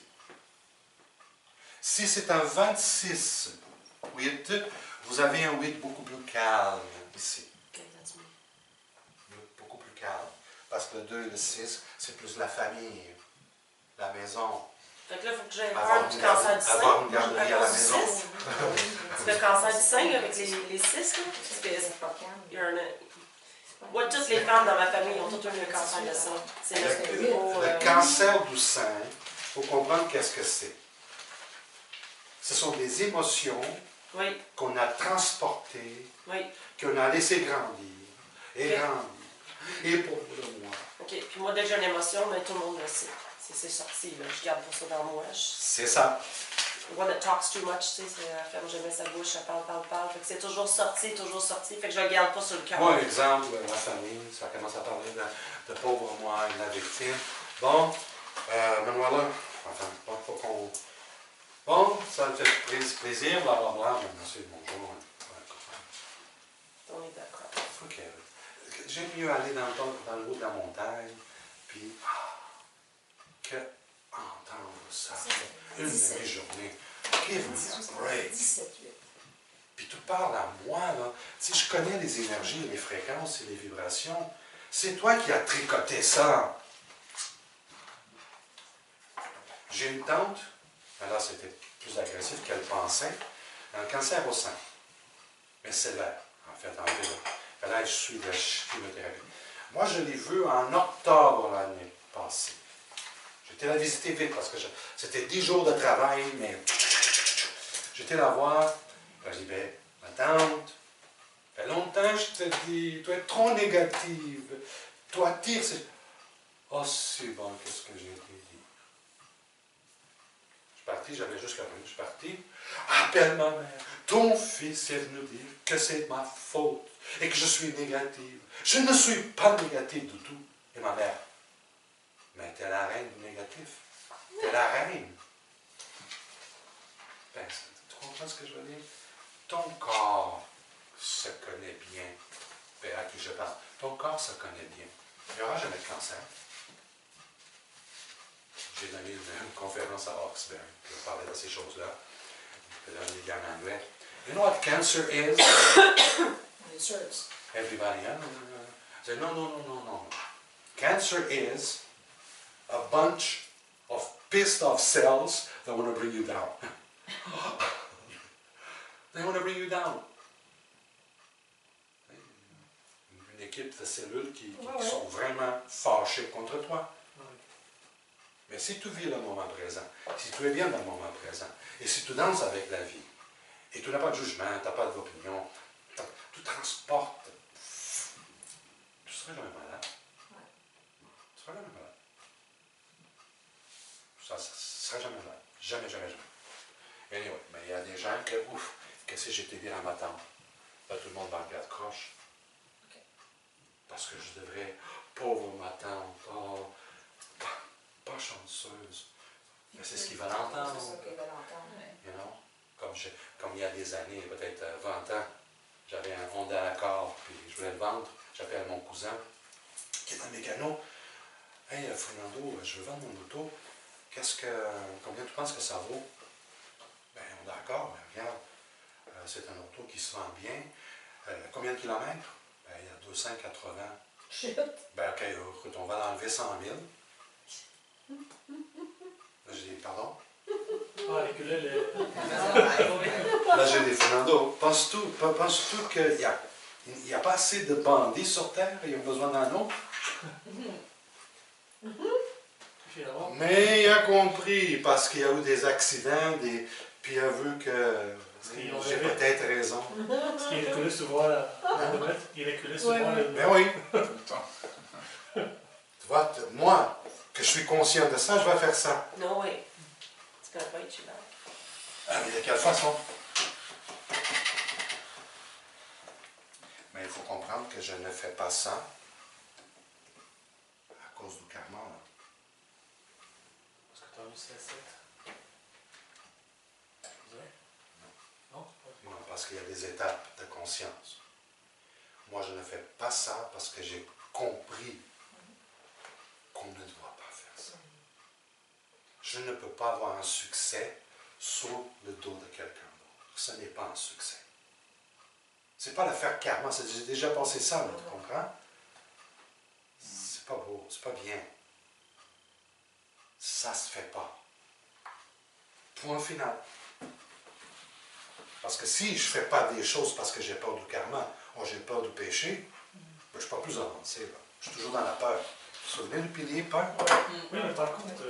Si c'est un 26-8, vous avez un 8 beaucoup plus calme ici. Beaucoup plus calme. Parce que le 2 et le 6, c'est plus la famille, la maison. Fait que là, il faut que j'aille peur du cancer du sein. Avoir une garderie à la maison. Le cancer du sein, là, avec les 6, là. C'est pas calme. Il y a un... Moi, toutes les femmes dans ma famille ont toutes eu le cancer de sein. C'est le plus gros... Le cancer du sein, il faut comprendre qu'est-ce que c'est. Ce sont des émotions Oui, qu'on a transportées, oui. qu'on a laissées grandir, et Ok. grandir, et pour le moi. OK. Puis moi, dès que j'ai une émotion, mais tout le monde le sait. C'est sorti, là. Je garde pas ça dans moi. C'est ça. One that talks too much, tu sais, elle ferme jamais sa bouche, elle parle. Fait que c'est toujours sorti. Fait que je le garde pas sur le cœur. Moi, exemple, la famille, ça commence à parler de pauvre moi et de la victime. Bon, me voilà. Enfin, pas qu'on... Bon, ça me fait plaisir, blablabla, mais c'est bonjour. On est d'accord. OK. J'aime mieux aller dans le haut de la montagne, puis que entendre ça. Une demi-journée. Give me a break. 17-8. Puis tu parles à moi, là. Tu sais, je connais les énergies, les fréquences et les vibrations. C'est toi qui as tricoté ça. J'ai une tante, là c'était plus agressif qu'elle pensait, un cancer au sein. Mais sévère, en fait, en fait. Là, je suis de chimiothérapie. Moi, je l'ai vu en octobre l'année passée. J'étais la visiter vite parce que c'était 10 jours de travail, mais j'étais la voir. Ben, je dis, ben, ma tante, ça fait longtemps que je te dis, tu es trop négative. Toi, tire, c'est... Oh, c'est bon, qu'est-ce que j'ai été dit. Je suis parti, j'avais juste 4 minutes, je suis parti. Appelle ma mère. Ton fils est venu dire que c'est ma faute et que je suis négative. Je ne suis pas négative du tout. Et ma mère, mais t'es la reine du négatif. T'es la reine. Ben, tu comprends ce que je veux dire? Ton corps se connaît bien. Ben, à qui je parle? Ton corps se connaît bien. Il n'y aura jamais de cancer. J'ai donné une conférence à Oxford. Je parlais de ces choses-là. Je l'ai dit en anglais. You know what cancer is? Insurance. Everybody, huh? I said, no. Cancer is a bunch of pissed off cells that want to bring you down. They want to bring you down. Une équipe de cellules qui sont vraiment fâchées contre toi. Mais si tu vis le moment présent, si tu es bien dans le moment présent, et si tu danses avec la vie, et tu n'as pas de jugement, tu n'as pas d'opinion, tu transportes, tu ne seras jamais malade. Tu ne seras jamais malade. Ça ne sera jamais malade. Jamais. Anyway, mais il y a des gens qui, ouf, qu'est-ce que j'étais bien à ma tante? Là, tout le monde me regarde croche. Parce que je devrais, pauvre ma tante, oh, pas chanceuse. Mais c'est ce qu'ils veulent entendre. C'est ça qu'ils veulent entendre. You know? Comme il y a des années, peut-être 20 ans, j'avais un Honda Accord, puis je voulais le vendre. J'appelle mon cousin, qui est dans le mécano. Hey, Fernando, je veux vendre mon auto. Combien tu penses que ça vaut? Ben, Honda Accord, ben, regarde, c'est un auto qui se vend bien. Combien de kilomètres? Ben, il y a 280. Chut. Ben, OK, écoute, on va l'enlever 100 000. Là, j'ai dit, pardon? Ah, ukulélé. Là, j'ai dit, Fernando, penses-tu qu'il y n'y a pas assez de bandits sur Terre, ils ont besoin d'un autre. Mais il a compris, parce qu'il y a eu des accidents, puis il a vu que j'ai peut-être raison. Parce qu'il reculait souvent le maître, il reculait souvent le... Ben oui. Tu vois, moi, que je suis conscient de ça, je vais faire ça. Non, oui. Tu ne peux pas être chez Ah, mais de quelle façon? Mais il faut comprendre que je ne fais pas ça à cause du karma. Là. Parce que tu as eu 7. Non? Non, parce qu'il y a des étapes de conscience. Moi, je ne fais pas ça parce que j'ai compris qu'on ne doit pas faire ça. Je ne peux pas avoir un succès sur le dos de quelqu'un d'autre. Ce n'est pas un succès. C'est pas l'affaire karma, j'ai déjà pensé ça, là, tu comprends? C'est pas beau, c'est pas bien. Ça se fait pas. Point final. Parce que si je ne fais pas des choses parce que j'ai peur du karma, ou j'ai peur du péché, ben, je ne suis pas plus avancé. Là. Je suis toujours dans la peur. Vous vous souvenez du pilier peur? Oui, mais par contre,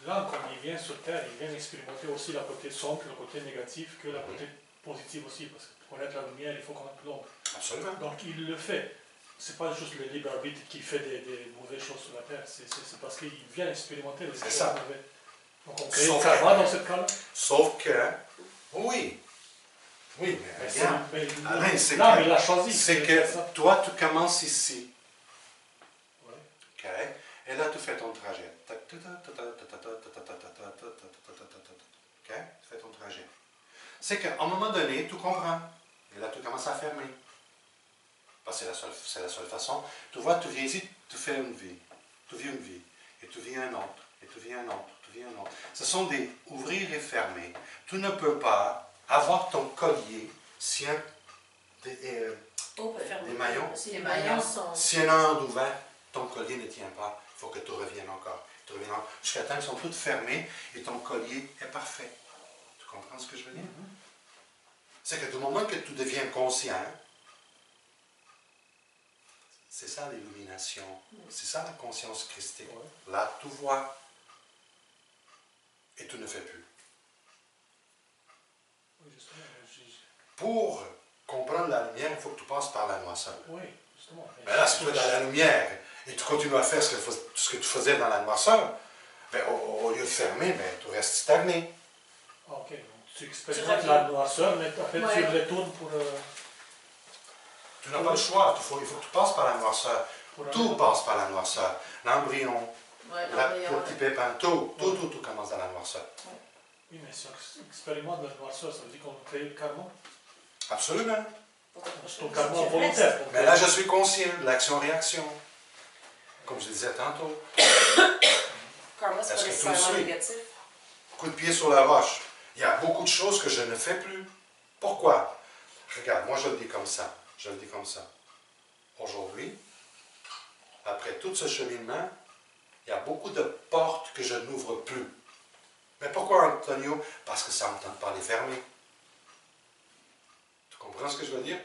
là, quand il vient sur Terre, il vient expérimenter aussi la côté sombre, le côté négatif, que la côté positive aussi. Parce que pour connaître la lumière, il faut connaître l'ombre. Absolument. Donc il le fait. C'est pas juste le libre arbitre qui fait des mauvaises choses sur la Terre, c'est parce qu'il vient expérimenter les choses mauvaises. Donc on crée le karma dans ce cas-là. Sauf que, oui, mais regarde, Alain, c'est là, mais il a choisi. C'est que toi, tu commences ici. Ouais. OK? Et là, tu fais ton trajet. OK? Tu fais ton trajet. C'est qu'à un moment donné, tu comprends. Et là, tu commences à fermer. Parce que c'est la seule façon. Tu vois, tu viens ici, tu fais une vie. Tu vis une vie. Et tu vis un autre. Et tu vis un autre. Tu vis un autre. Ce sont des ouvrir et fermer. Tu ne peux pas avoir ton collier si des maillons. Si les maillons sont... S'il y en a un d'ouvert, ton collier ne tient pas. Il faut que tu reviennes encore. Jusqu'à temps qu'ils sont toutes fermées et ton collier est parfait. Tu comprends ce que je veux dire? C'est que du moment que tu deviens conscient, c'est ça l'illumination. C'est ça la conscience christique. Là, tu vois et tu ne fais plus. Pour comprendre la lumière, il faut que tu passes par la noirceur. Oui, justement. Mais là, si tu es dans la lumière et tu continues à faire ce que tu faisais dans la noirceur, ben, au lieu de fermer, ben, tu restes stagné. Ah, ok, donc tu expérimentes la noirceur, mais après tu retournes pour... Tu n'as pas le choix, il faut que tu passes par la noirceur. Tout passe par la noirceur. L'embryon, le petit pépin, tout commence dans la noirceur. Oui, mais si on expérimente la noirceur, ça veut dire qu'on crée le karma. Absolument. C'est ton karma volontaire. Mais là, je suis conscient de l'action-réaction. Comme je disais tantôt. Karma, c'est pas nécessairement négatif. Coup de pied sur la roche. Il y a beaucoup de choses que je ne fais plus. Pourquoi? Regarde, moi je le dis comme ça. Aujourd'hui, après tout ce cheminement, il y a beaucoup de portes que je n'ouvre plus. Mais pourquoi, Antonio? Parce que ça ne me tente pas de les fermer. Tu comprends ce que je veux dire?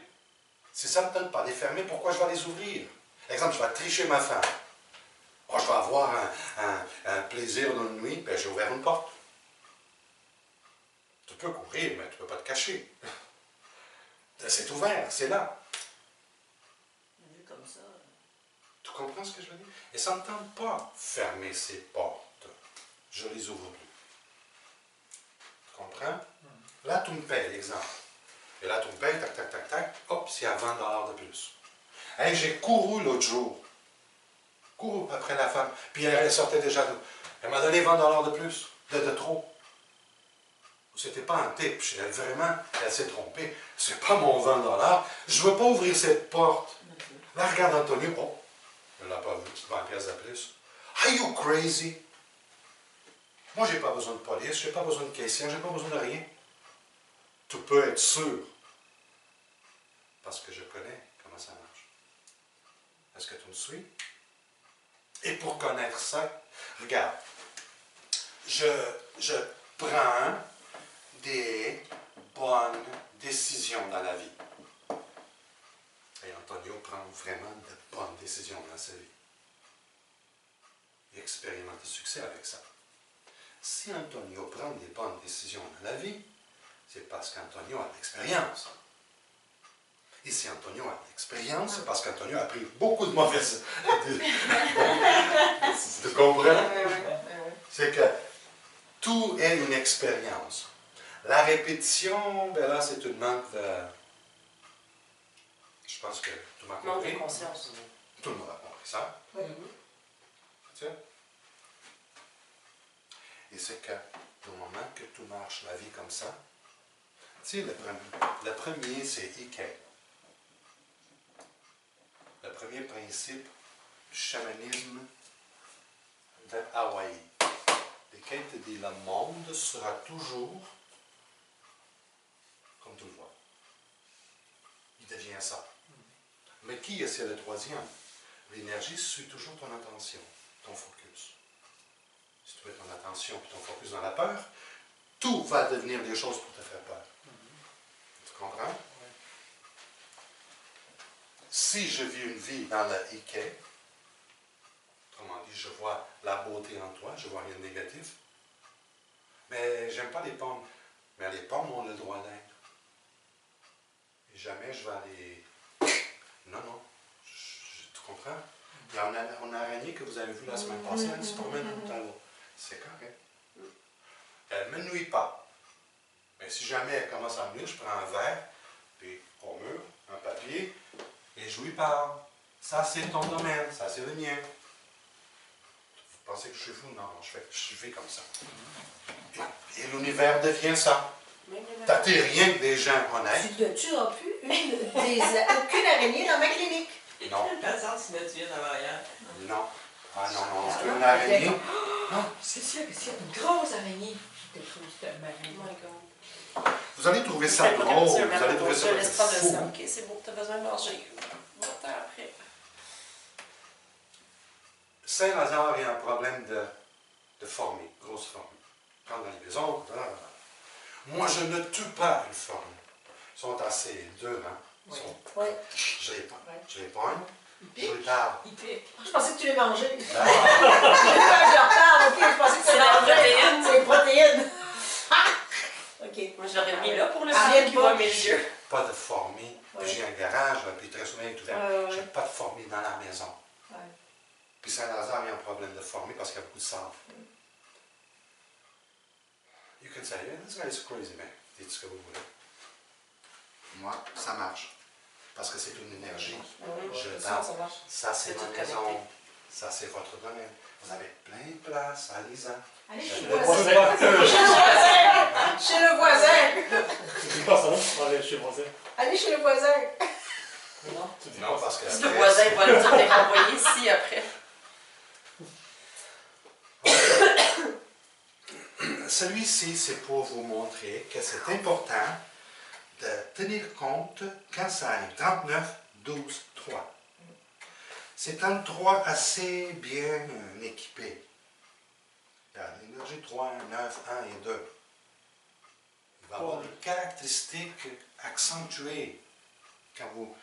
Si ça ne me tente pas de les fermer, pourquoi je vais les ouvrir? Par exemple, je vais tricher ma femme. Oh, je vais avoir un plaisir dans une nuit, ben j'ai ouvert une porte. Tu peux courir, mais tu ne peux pas te cacher. C'est ouvert, c'est là. Comme ça. Tu comprends ce que je veux dire? Et ça ne tente pas fermer ces portes. Je les ouvre plus. Tu comprends? Là, tu me payes, exemple. Et là, tu me payes, tac, hop, c'est à 20$ de plus. Hey, j'ai couru l'autre jour. Couru après la femme. Puis elle sortait déjà de... Elle m'a donné 20$ de plus, de trop. C'était pas un tip. Vraiment, elle s'est trompée. C'est pas mon 20$. Je veux pas ouvrir cette porte. Là, regarde Antonio. Oh, elle l'a pas vu. 20$ de plus. Are you crazy? Moi, j'ai pas besoin de police, j'ai pas besoin de caissière, j'ai pas besoin de rien. Tu peux être sûr. Parce que je connais comment ça marche. Est-ce que tu me suis? Et pour connaître ça, regarde. Je prends des bonnes décisions dans la vie. Et Antonio prend vraiment de bonnes décisions dans sa vie. Il expérimente le succès avec ça. Si Antonio prend des bonnes décisions dans la vie, c'est parce qu'Antonio a de l'expérience. Et si Antonio a de l'expérience, c'est parce qu'Antonio a pris beaucoup de mauvaises... Tu comprends? C'est que tout est une expérience. La répétition, ben là, c'est une manque de... Je pense que tout le monde a Manque compris. de conscience. Tout le monde a compris ça. Oui. Tu sais? Et c'est que, du moment que tout marche la vie comme ça, tu sais, le premier c'est Ike. Le premier principe du chamanisme de Hawaï. Ike te dit, le monde sera toujours comme tu le vois. Il devient ça. Mais qui est le troisième? L'énergie suit toujours ton attention, ton focus. Si tu mets ton attention et ton focus dans la peur, tout va devenir des choses pour te faire peur. Tu comprends? Si je vis une vie dans le Ike, autrement dit, je vois la beauté en toi, je vois rien de négatif, mais j'aime pas les pommes. Mais les pommes ont le droit d'être. Et jamais je vais aller... Non, non. Tu comprends? Il y a une araignée que vous avez vue la semaine passée, elle se promène tout à l'heure. C'est correct. Elle ne me nuit pas. Mais si jamais elle commence à me nuire, je prends un verre, puis au mur, un papier, et je lui parle. Ça, c'est ton domaine, ça, c'est le mien. Vous pensez que je suis fou? Non, non, je fais comme ça. Et l'univers devient ça. T'attires rien que des gens honnêtes. Tu n'as plus aucune araignée dans ma clinique. Non. Dans le sens, tu viens d'avoir hier. Non. Ah non, non, c'est une araignée. Non, c'est sûr que c'est une grosse araignée. Je te trouve tellement Oh araignée. my God. Vous allez trouver ça Je fais pas drôle, comme vous allez trouver je ça laisse prendre le fou. sang. Ok, c'est bon, t'as besoin de manger. Va-t'en après. Saint-Lazare a un problème de fourmi, grosse fourmi. Prendre la liaison, moi je ne tue pas une fourmi. Ils sont assez durs, hein? Oui. Oui. Je les pogne, je les parle. Il pique. Je pensais que tu les mangeais. Ah, Je leur parle, ok, je pensais que tu C'est les la mangeais. protéine. C'est les protéines. Ok. Moi, je l'aurais mis là pour le Arrête film qui pas. voit mes yeux. pas de fourmis. Ouais. J'ai un garage, là, puis très souvent il est ouvert. Ouais. J'ai pas de fourmis dans la maison. Ouais. Puis Saint-Lazare, il y a un problème de fourmis parce qu'il y a beaucoup de sable. You can say, yeah, this guy is crazy, man. Dites ce que vous voulez. Moi, ça marche. Parce que c'est une énergie. Je Ça, donne. ça marche. Ça, c'est C'est ma tout maison. connecté. Ça, c'est votre domaine. Vous avez plein de place, allez-y. Allez chez Je le le voisin. vois. Chez le voisin. Tu dis pas ça, non? On va aller chez le voisin. Allez chez le voisin. Non, tu dis Non, pas parce ça. que... Si le voisin va le dire d'être envoyé ici après. Celui-ci, c'est pour vous montrer que c'est important de tenir compte quand ça arrive. 39, 12, 3. C'est un 3 assez bien équipé. L'énergie 3, 9, 1 et 2. Il va avoir des caractéristiques accentuées quand vous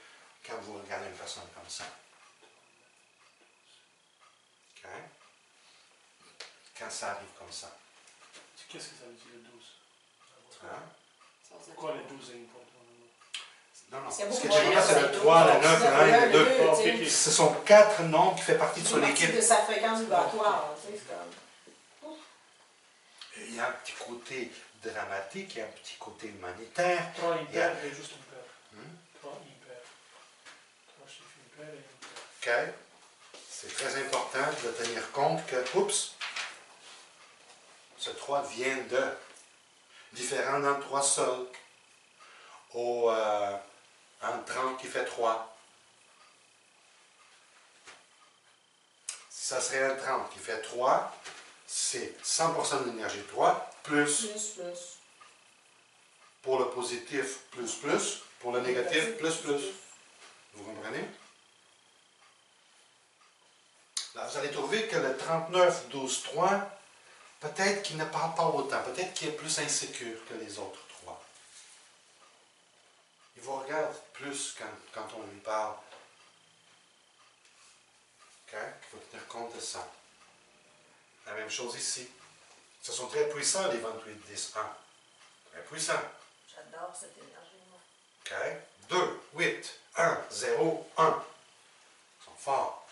regardez une personne comme ça. OK? Quand ça arrive comme ça. Qu'est-ce que ça veut dire le 12? Hein? Pourquoi les 12 est important? Non, non. C'est Ce que beaucoup j'ai de dit, c'est le moyens, 3, le c'est 9, le 1 et le 2. tu sais. Ce sont 4 nombres qui font partie de C'est son partie équipe. de sa fréquence vibratoire. Tu sais, c'est comme... Il y a un petit côté dramatique, il y a un petit côté humanitaire. 3 Il y a- impair et juste impair. Hmm? 3 impair. 3 chiffres impair et impair. OK? C'est très important de tenir compte que, oups, ce 3 vient de différent d'un 3 seul au un 30 qui fait 3. Si ça serait un 30 qui fait 3, c'est 100% de l'énergie 3, plus Plus. pour le positif, plus, pour le négatif, plus. Vous comprenez? Là, vous allez trouver que le 39, 12, 3, peut-être qu'il ne parle pas autant, peut-être qu'il est plus insécure que les autres 3. Il vous regarde plus quand on lui parle OK? Il faut tenir compte de ça. La même chose ici. Ce sont très puissants, les 28, 10, 1. Très puissants. J'adore cette énergie, moi. OK? 2, 8, 1, 0, 1. Ils sont forts.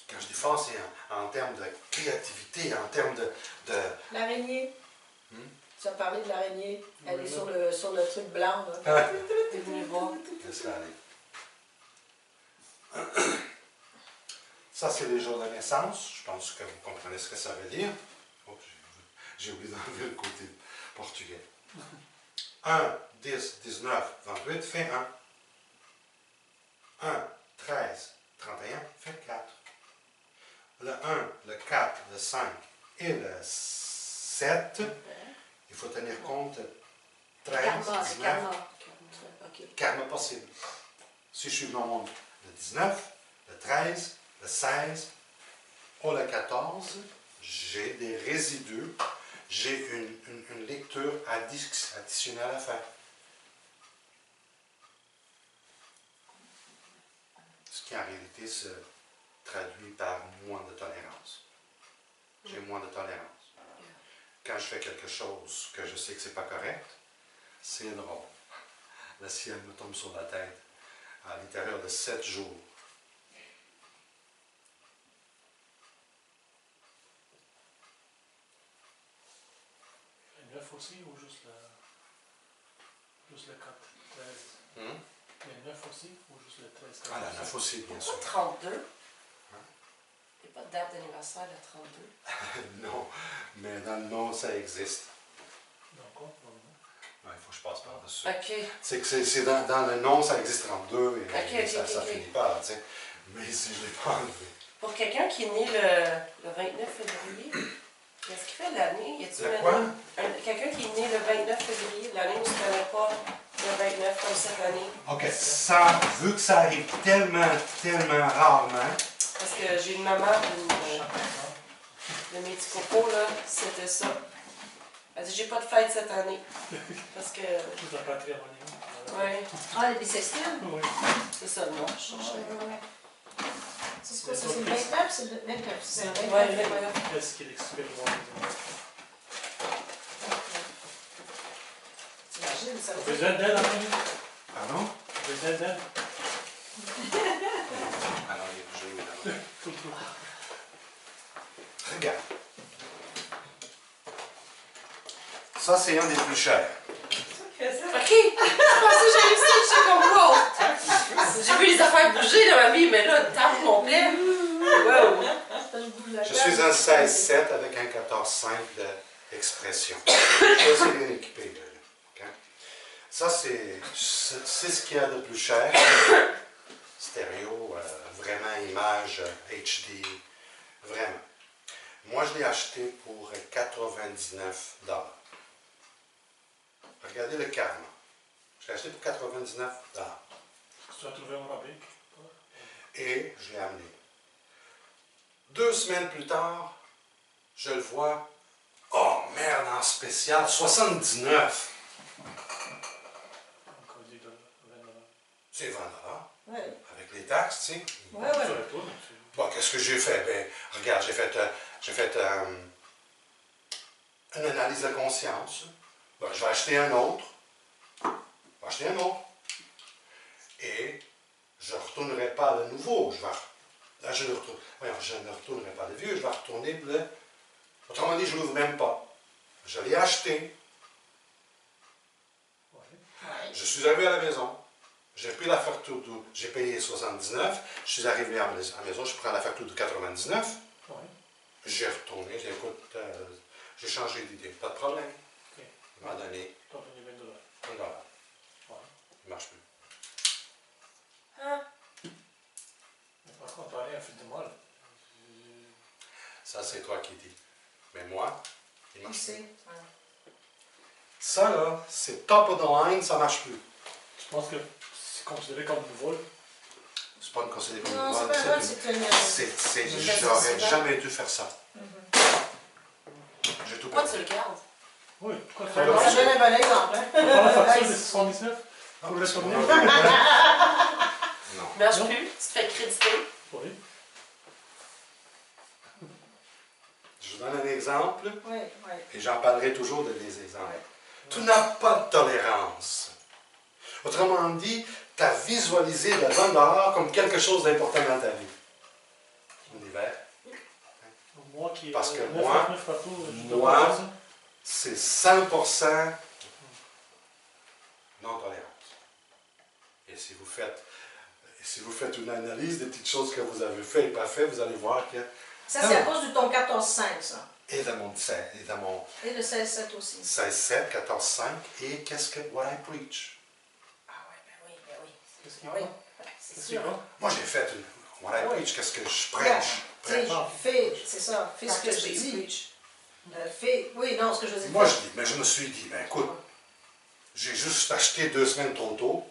Quand je dis fort, c'est en termes de créativité, en termes de... L'araignée. Tu as parlé de l'araignée. Elle est Oui, sur le truc blanc. Là. T'es venu voir. Laisse-la aller. Ça, c'est les jours de naissance. Je pense que vous comprenez ce que ça veut dire. Oh, j'ai oublié d'enlever le côté portugais. 1, 10, 19, 28, fait 1. 1, 13, 31, fait 4. Le 1, le 4, le 5 et le 7, il faut tenir compte de 13, Karma, 19, karma. OK. karma possible. Si je suis dans mon le 19, le 13, le 16 ou le 14, j'ai des résidus, j'ai une lecture additionnelle à faire. Ce qui en réalité se traduit par moins de tolérance. J'ai moins de tolérance. Quand je fais quelque chose que je sais que c'est pas correct, c'est drôle. Le ciel me tombe sur la tête à l'intérieur de 7 jours. Le 9 aussi ou juste le 4, 13? Le 9 aussi ou juste le 13? Ah, la 9 aussi, bien Pas sûr. 32. Il n'y a pas de date d'anniversaire de 32. Non, mais dans le nom, ça existe. D'accord, non. Ouais, il faut que je passe par-dessus. OK. C'est que c'est dans le nom, ça existe 32 et Ok, ça ok. finit pas, tu sais. Mais si je l'ai pas enlevé. Pour quelqu'un qui est né le 29 février, qu'est-ce qu'il fait l'année? Y a-t-il Le une quoi? année- Quelqu'un qui est né le 29 février, l'année où tu ne connais pas le 29 comme cette année? OK, ça, vu que ça arrive tellement rarement, Parce que j'ai une maman de mes petits cocos, là, c'était ça. Elle dit, j'ai pas de fête cette année. Parce que, Toute la patrimoine. ouais, Ah, les bissextiles? Oui. c'est ça le nom, je cherchais. C'est quoi ça? C'est le 29? C'est le 29. C'est le 29. Ouais, le 29. Qu'est-ce qu'il expérimente? T'imagines, ça veut Vous dire... êtes d'aide, Anthony? pardon? Vous êtes d'aide? Alors, je vais regarde. Ça, c'est un des plus chers. OK! Je pensais que j'allais ça, je suis comme wow! J'ai vu les affaires bouger dans ma vie, mais là, table complet. Wow! Je suis un 16-7 avec un 14-5 d'expression. Ça, c'est bien équipé. Là. OK? Ça, c'est ce qu'il y a de plus cher. Stéréo, vraiment image HD, vraiment. Moi, je l'ai acheté pour 99 $. Regardez le Karma. Je l'ai acheté pour 99 $. Tu as trouvé un rabais? Et je l'ai amené. 2 semaines plus tard, je le vois. Oh merde, en spécial, 79. Encore dit de 20 $. C'est 20 $. Oui. Avec les taxes, tu sais. Oui, Tu oui. retournes, Bon, qu'est-ce que j'ai fait? Ben, regarde, j'ai fait une analyse de conscience. Ben, je vais acheter un autre. Et je ne retournerai pas le nouveau. Là, je ne retournerai pas le vieux, je vais retourner le... Autrement dit, je ne l'ouvre même pas. Je l'ai acheté. Je suis arrivé à la maison. J'ai pris la facture, j'ai payé 79. Je suis arrivé à la maison, je prends la facture de 99. Oui. J'ai retourné, j'ai dit, écoute, j'ai changé d'idée, pas de problème. Ok. Il m'a donné Tu as donné 20 $. $1. Ouais. Il ne marche plus. Mais par contre, rien fait de mal. Ça, c'est toi qui dis. Mais moi, il Qui marche plus. sait? Ça, là, c'est top of the line, ça ne marche plus. Je pense que c'est considéré comme du vol. C'est pas une considérée comme Non, une c'est bonne, pas mal, c'est une... j'aurais jamais dû faire ça. J'ai tout Pourquoi perdu. tu le gardes? Oui, pourquoi tu Ça as donne un bon exemple. Hein? la facture de 79 pour le souvenir? Non. Tu ne marches Non. plus, tu te fais créditer. Oui. Je vous donne un exemple, Oui, oui. et j'en parlerai toujours de des exemples. Ouais. Tu n'as pas de tolérance. Autrement dit, tu as visualisé le $1 comme quelque chose d'important dans ta vie. L'univers, Moi qui Parce que 9 moi- 9 partout, je peux moi- pas faire ça. c'est 100% non-tolérance. Et si vous faites une analyse des petites choses que vous avez faites et pas faites, vous allez voir que... Ça, c'est à cause du ton 14-5, ça. Et dans mon Et le 16-7 aussi. 16-7, 14-5, et qu'est-ce que what I preach? Ah oui, ben oui. Qu'est-ce qu'il y Oui, a? c'est Qu'est-ce qu'il y sûr. a? Moi, j'ai fait une what I Oui. preach, qu'est-ce que je Regarde, prêche? tu sais, c'est ça, fais ce que Practice je what you dis. preach. Oui, non, ce que je veux dire. Moi, je me suis dit, ben écoute, j'ai juste acheté 2 semaines trop tôt,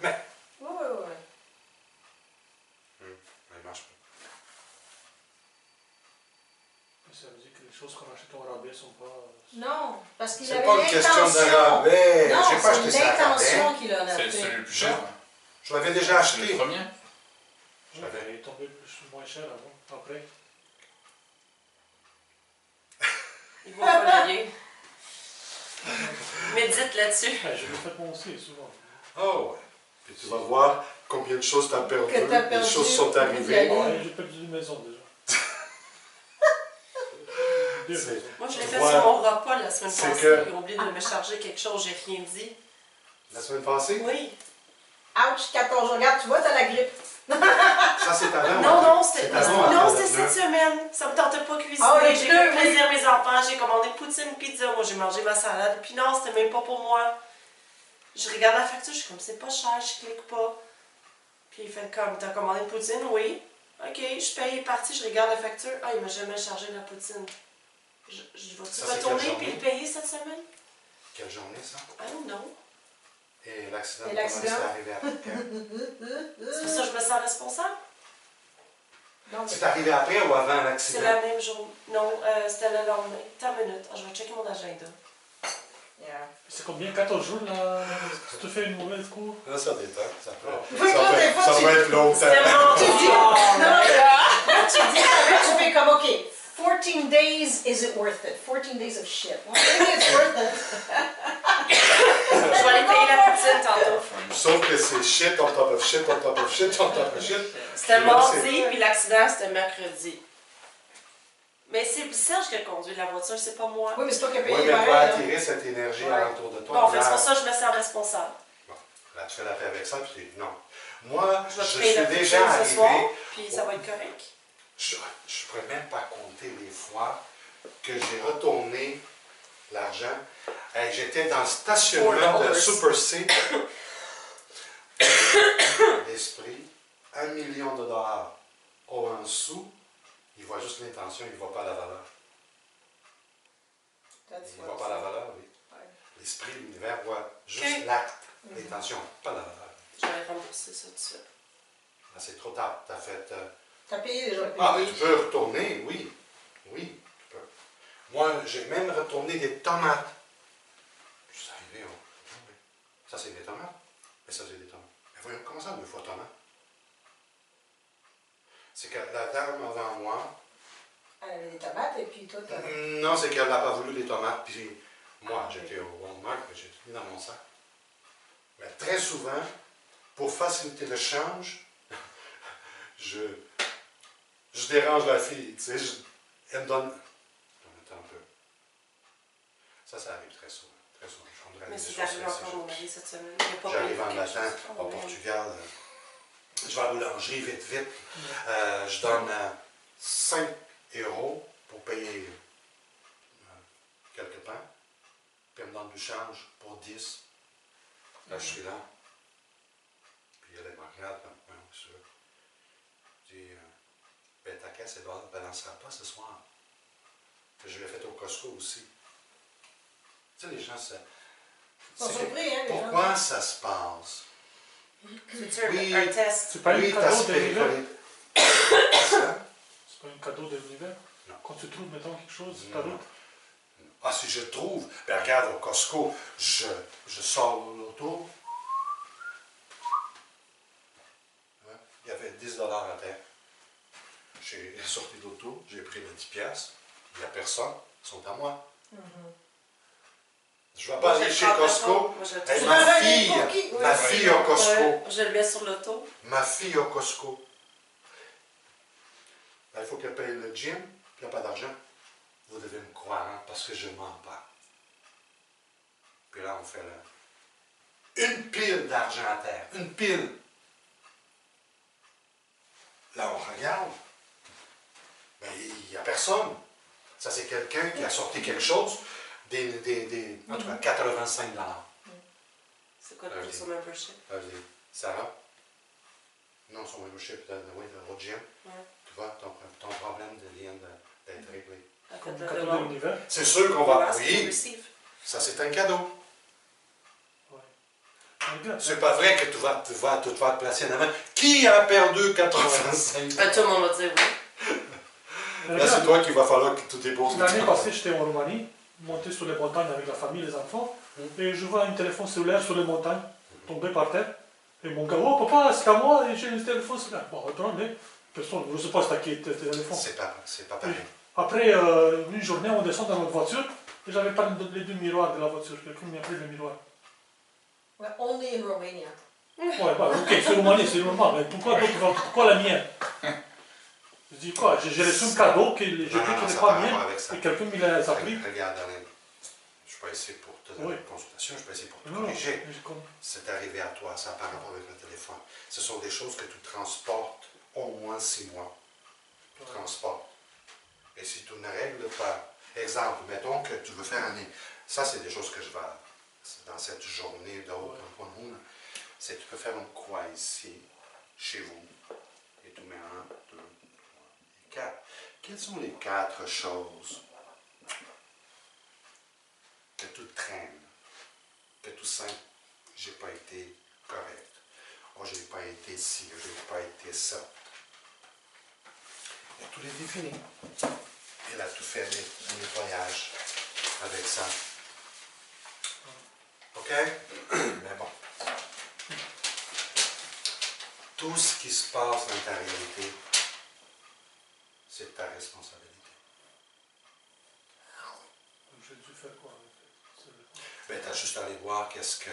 mais Oui, oui, oui. il marche pas. Ça veut dire que les choses qu'on achète au rabais sont pas... Non, parce qu'il C'est avait pas une question de rabais. Non, J'ai pas acheté c'est ça à rabais. l'intention qu'il en a C'est fait. le plus cher. Je l'avais déjà C'est le acheté. premier. J'avais- Il est tombé moins cher avant, après. Il va pas le lien. Médite là-dessus. Ah, je l'ai fait moi aussi, souvent. Oh, ouais. Puis tu vas voir combien de choses tu as perdu, Que t'as perdu les choses sont au bout de la arrivées. ligne. Ouais, j'ai perdu une maison déjà. Deux C'est- maisons. Moi, je l'ai Tu fait vois, sur mon repas la semaine c'est passée. que- Ils ont oublié de me charger quelque chose, j'ai rien dit. La semaine passée, Oui. Ouch, 14 jours. Regarde, tu vois, t'as la grippe. ça c'est avant. Non, c'était C'est avant, non, avant, c'était le cette semaine. Ça me tentait pas de cuisiner. Ah, le J'ai pneu, fait plaisir à mes enfants. J'ai commandé poutine, pizza. Moi, j'ai mangé ma salade. Puis non, c'était même pas pour moi. Je regarde la facture, je suis comme, c'est pas cher, je clique pas. Puis il fait comme, t'as commandé une poutine? Oui. Ok, je paye, il est parti, je regarde la facture. Ah, il m'a jamais chargé la poutine. Je vais Ça, c'est retourner quelle puis journée? le payer cette semaine? Quelle journée ça? I don't know. Et l'accident Et de l'accident? Thomas, c'est arrivé après quand? C'est pour ça que je me sens responsable. Non, mais C'est arrivé après ou avant C'est l'accident? la même journée. Non, c'était le lendemain. Attends une minute, je vais checker mon agenda. yeah. C'est combien? 14 jours là? Si tu fais une mauvaise coup? Là, ça détend. Ça peut, Oui, ça quand peut- des fois, ça tu- va être longtemps. C'était Tu dis, mon... non, là, tu dis, après, tu fais comme, OK, 14 days, is it worth it? 14 days of shit. Well, maybe it's worth it. Je vais aller payer la poutine tantôt. Sauf que c'est shit on top of shit on top of shit on top of shit. C'était Puis là, mardi, puis l'accident, c'était mercredi. Mais c'est Serge qui a conduit la voiture, c'est pas moi. Oui, mais c'est toi qui as Oui, payé mais tu vas pareil, là. attirer cette énergie Ouais. alentour de toi. Bon, fait, Là, c'est pour ça que je me sens responsable. là, tu fais la paix avec ça, puis tu dis non. Moi, Je vais je te payer suis la déjà poutine ce arrivé. soir, puis ça va être correct. Je ne pourrais même pas compter les fois que j'ai retourné l'argent. Hey, j'étais dans le stationnement de $4. Super C. L'esprit, $1 million. Oh, un sou, il voit juste l'intention, il ne voit pas la valeur. That's Il ne what voit pas la valeur, oui. Ouais. L'esprit, l'univers voit juste Ok. l'acte, l'intention, pas la valeur. Je vais rembourser ça tout de suite. Là, c'est trop tard. Tu as fait. T'as payé déjà. Ah, mais tu peux retourner, oui. Oui, tu peux. Moi, j'ai même retourné des tomates. Je suis arrivé au. Oui. Ça, c'est des tomates. Et ça, c'est des tomates. Mais voyons, comment ça, 2 fois tomates? C'est que la dame avant moi. Elle avait des tomates et puis toi, t'as... Non, c'est qu'elle n'a pas voulu les tomates. Puis moi, j'étais au Walmart, mais j'ai tout mis dans mon sac. Mais très souvent, pour faciliter le change, je dérange la fille. Tu sais, elle me donne. Attends un peu. Ça arrive très souvent. Très souvent. Je voudrais Mais des c'est choses arrivé assez encore mon choses. mari cette semaine. Il a pas J'arrive payé en quelque matin chose. Oh, au ouais. Portugal. Je vais à la boulangerie vite, vite. Je donne 5 € pour payer quelques pains. Puis elle me donne du change pour 10. Là, je suis là. Puis elle me regarde comme, ouais, c'est sûr. Je dis, ben ta caisse, elle ne balancera pas ce soir. Puis je l'ai fait au Costco aussi. Tu sais, les gens, Ils sont surpris, hein, les gens. pourquoi ça se passe? C'est Oui. un test. C'est pas Oui, un ta cadeau de l'univers? spiritualité. Ça? C'est pas un cadeau de l'univers? Non. Quand tu trouves, mettons, quelque chose sur ta Non. route? Ah, si je trouve, ben regarde, au Costco, je sors l'auto. Ouais. 10 $ à terre. J'ai sorti de l'auto, j'ai pris les 10 piastres. Il n'y a personne, ils sont à moi. Je ne vais pas aller chez Costco. Moi, je le Hey, trouve- ma fille au Costco. Ouais, je le mets sur l'auto. Ma fille au Costco. Ben, il faut qu'elle paye le gym, puis il n'y a pas d'argent. Vous devez me croire, hein, parce que je ne mens pas. Puis là, on fait une pile d'argent à terre. Une pile. Là, on regarde. Ben, il n'y a personne. Ça, c'est quelqu'un qui a sorti quelque chose, en tout cas, 85 $. C'est quoi le prix sur membership? Sarah? Non, son membership, oui, au gym. Ouais. Tu vois, ton problème vient d'être réglé. À Comme fait cadeau de de demande. l'univers. C'est sûr qu'on va... Ask and Oui, receive. ça c'est un cadeau. Ouais. Regarde, C'est pas vrai que tu vas te placer en avant. Qui a perdu 85 Ah, tout le monde va dire oui. Là, c'est toi qu'il va falloir que tu déposes. l'année passée, j'étais en Roumanie, monté sur les montagnes avec la famille, les enfants, et je vois un téléphone cellulaire sur les montagnes, tombé par terre. Et mon gars, oh papa, c'est à moi, et j'ai un téléphone cellulaire. Bon, attendez, personne, je ne sais pas c'est à qui tes téléphones. C'est pas pareil. Après une journée, on descend dans notre voiture, et j'avais pas les deux miroirs de la voiture. Quelqu'un m'a pris le miroir. Well, only in Romania. Ouais, bah, ok, c'est Roumanie, c'est normal, mais pourquoi la mienne? Je dis quoi? J'ai reçu un cadeau que j'ai dit qu'il n'est ça pas n'a mien, pas avec ça. et quelqu'un me l'a pris. Regarde, Alain, je suis pas ici pour te donner une consultation, je suis pas ici pour te Non, corriger. mais comme- C'est arrivé à toi, ça par rapport avec le téléphone. Ce sont des choses que tu transportes au moins 6 mois. Tu transportes. Et si tu ne règles pas, exemple, mettons que tu veux faire ça c'est des choses que je vais, dans cette journée de haute c'est que tu peux faire une croix ici, chez vous, et tu mets 1, 2, 3 et 4. Quelles sont les 4 choses que tu traînes, que tout simple, j'ai pas été correct, oh j'ai pas été ci, j'ai pas été ça. Et tout les défini. Et là, tu fais un nettoyage avec ça. OK? Mais bon. Tout ce qui se passe dans ta réalité, c'est ta responsabilité. J'ai dû faire quoi avec ça? Ben, tu as juste à aller voir qu'est-ce que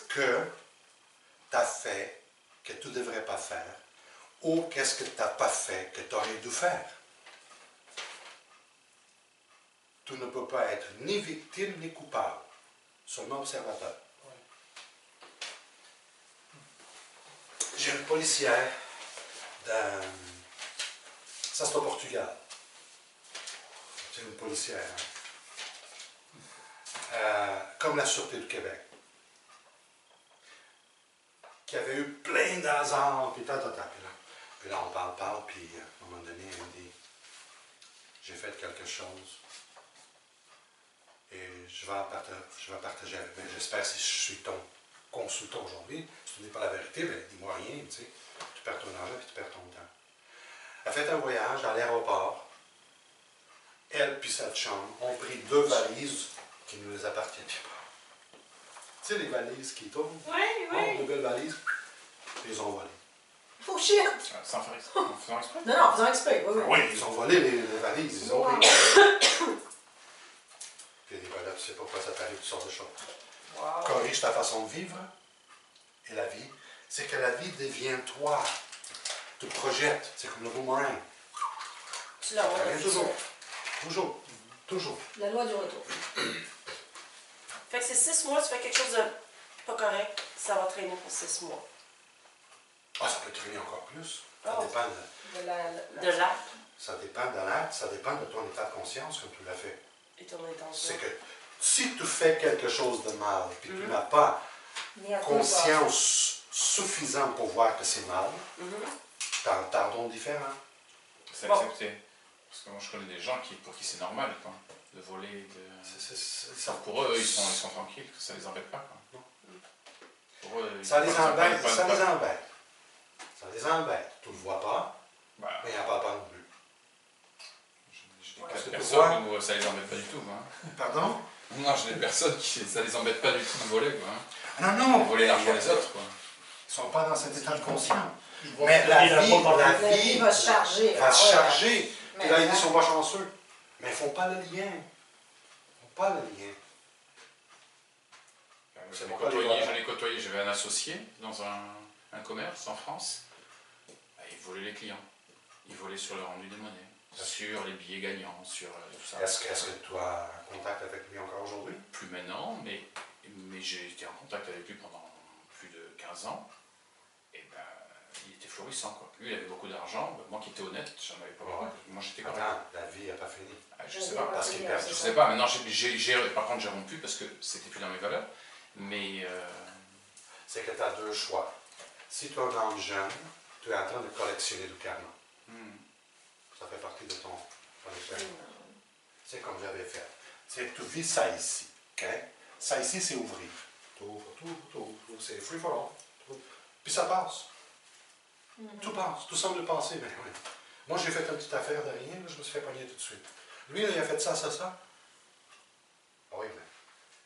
tu as fait que tu ne devrais pas faire ou qu'est-ce que tu n'as pas fait que tu aurais dû faire. Tu ne peux pas être ni victime ni coupable, seulement observateur. J'ai une policière ça c'est au Portugal. C'est une policière. Comme la Sûreté du Québec. Qui avait eu plein d'hasards, puis Puis là, on parle, puis à un moment donné, elle me dit, j'ai fait quelque chose. Et je vais partager avec vous. J'espère si je suis ton consultant aujourd'hui, si tu n'es pas la vérité, ben dis-moi rien, tu sais. Tu perds ton argent et tu perds ton temps. Elle a fait un voyage à l'aéroport. Elle puis cette chambre ont pris 2 valises qui ne les appartiennent pas. Tu sais, les valises qui tournent? Oui, Oh, 2 belles valises, ils les ont volées. Oh shit! Sans faire exprès. En faisant exprès. Non, non, en faisant exprès, oui, oui. Oui, ils ont volé les valises, ils ont Wow. pris. Puis elle dit, voilà, tu sais pourquoi ça t'arrive toutes sortes de choses. Wow. Corrige ta façon de vivre et la vie, c'est que la vie devient toi. Tu te projettes, c'est comme le boomerang. Tu l'as Ça revient toujours. Toujours. La loi du retour. Fait que c'est 6 mois, tu fais quelque chose de pas correct, ça va traîner pour 6 mois. Ah, ça peut traîner encore plus. Ça Oh. dépend De l'acte ça dépend de l'acte, ça dépend de ton état de conscience comme tu l'as fait. et ton intention. C'est que si tu fais quelque chose de mal et que tu Mhm. n'as pas Mais à quoi conscience suffisante pour voir que c'est mal, Mhm. tu as un pardon différent. C'est Bon. accepté. Parce que moi je connais des gens pour qui c'est normal, quoi. De voler, Ça, pour eux, ils sont tranquilles, que ça les embête pas, quoi. Non. Pour eux, ça les ils prennent embête, pas- ça les embête. Ça les embête. Tu ne le vois pas, Bah, mais il n'y en a pas non plus. j'ai des Parce cas que de tu vois- personnes où ça les embête pas du tout, hein. Pardon? Non, j'ai des personnes qui ça les embête pas du tout de voler, quoi. Non, non. Voler l'argent des autres, quoi. Ils ne sont pas dans cet état de conscience. Ils vont Mais la la vie, bonne la La vie vie va se charger. va se charger. Mais Puis là, ils là- sont pas chanceux. Mais ils ne font pas le lien. Ils ne font pas le lien. C'est pourquoi les Je voilà. l'ai côtoyé, j'avais un associé dans un commerce en France. Bah, il volait les clients. Il volait sur le rendu des monnaies, sur les billets gagnants, sur tout ça. Est-ce que tu as un contact avec lui encore aujourd'hui? Plus maintenant, mais j'ai été en contact avec lui pendant plus de 15 ans. Et ben, il était florissant, quoi. Lui, il avait beaucoup d'argent. Ben, moi qui étais honnête, j'en avais pas beaucoup. Moi, j'étais correct. Attends, la vie n'a pas fini. Ah, je sais pas. Parce qu'il perd Je du sais pas. Maintenant, par contre, j'ai rompu parce que c'était plus dans mes valeurs. Mais C'est que tu as deux choix. Si tu es un homme jeune, tu es en train de collectionner du karma. Ça fait partie de ton expérience. C'est comme j'avais fait. C'est tu vis ça ici. OK? Ça ici, c'est ouvrir. Tu ouvres. C'est free for all. Puis ça passe. Tout passe. Tout semble passer. Mais oui. Moi, j'ai fait une petite affaire de rien. Là, je me suis fait pogner tout de suite. Lui, là, il a fait ça. Ah oui, mais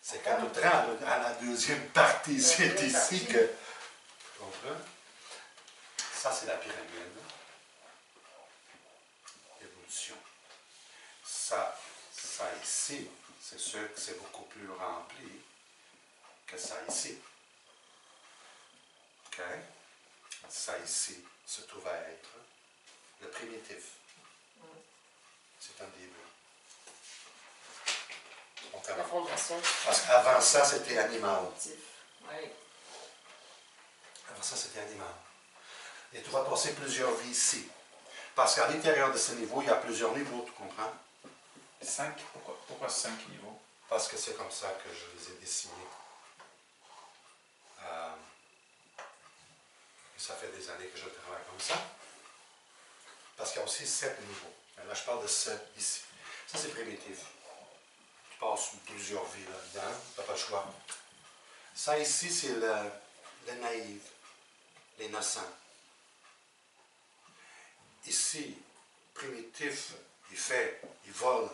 c'est quand tu te rends à la deuxième partie, c'est ici que... Tu comprends? Ça, c'est la pyramide. Évolution. Ça ici, c'est sûr que c'est beaucoup plus rempli que ça ici. OK? Ça ici se trouve à être le primitif. C'est un début. On La commence. fondation. Parce qu'avant ça, c'était animal. Oui. Avant ça, c'était animal. Et tu vas passer plusieurs vies ici. Parce qu'à l'intérieur de ce niveau, il y a plusieurs niveaux, tu comprends? 5, pourquoi 5 niveaux? Parce que c'est comme ça que je les ai dessinés. Et ça fait des années que je travaille comme ça. Parce qu'il y a aussi 7 niveaux. Mais là, je parle de 7 ici. Ça, c'est primitif. Tu passes plusieurs vies là-dedans, tu n'as pas le choix. Ça ici, c'est le naïf, l'innocent. Ici, primitif, il vole.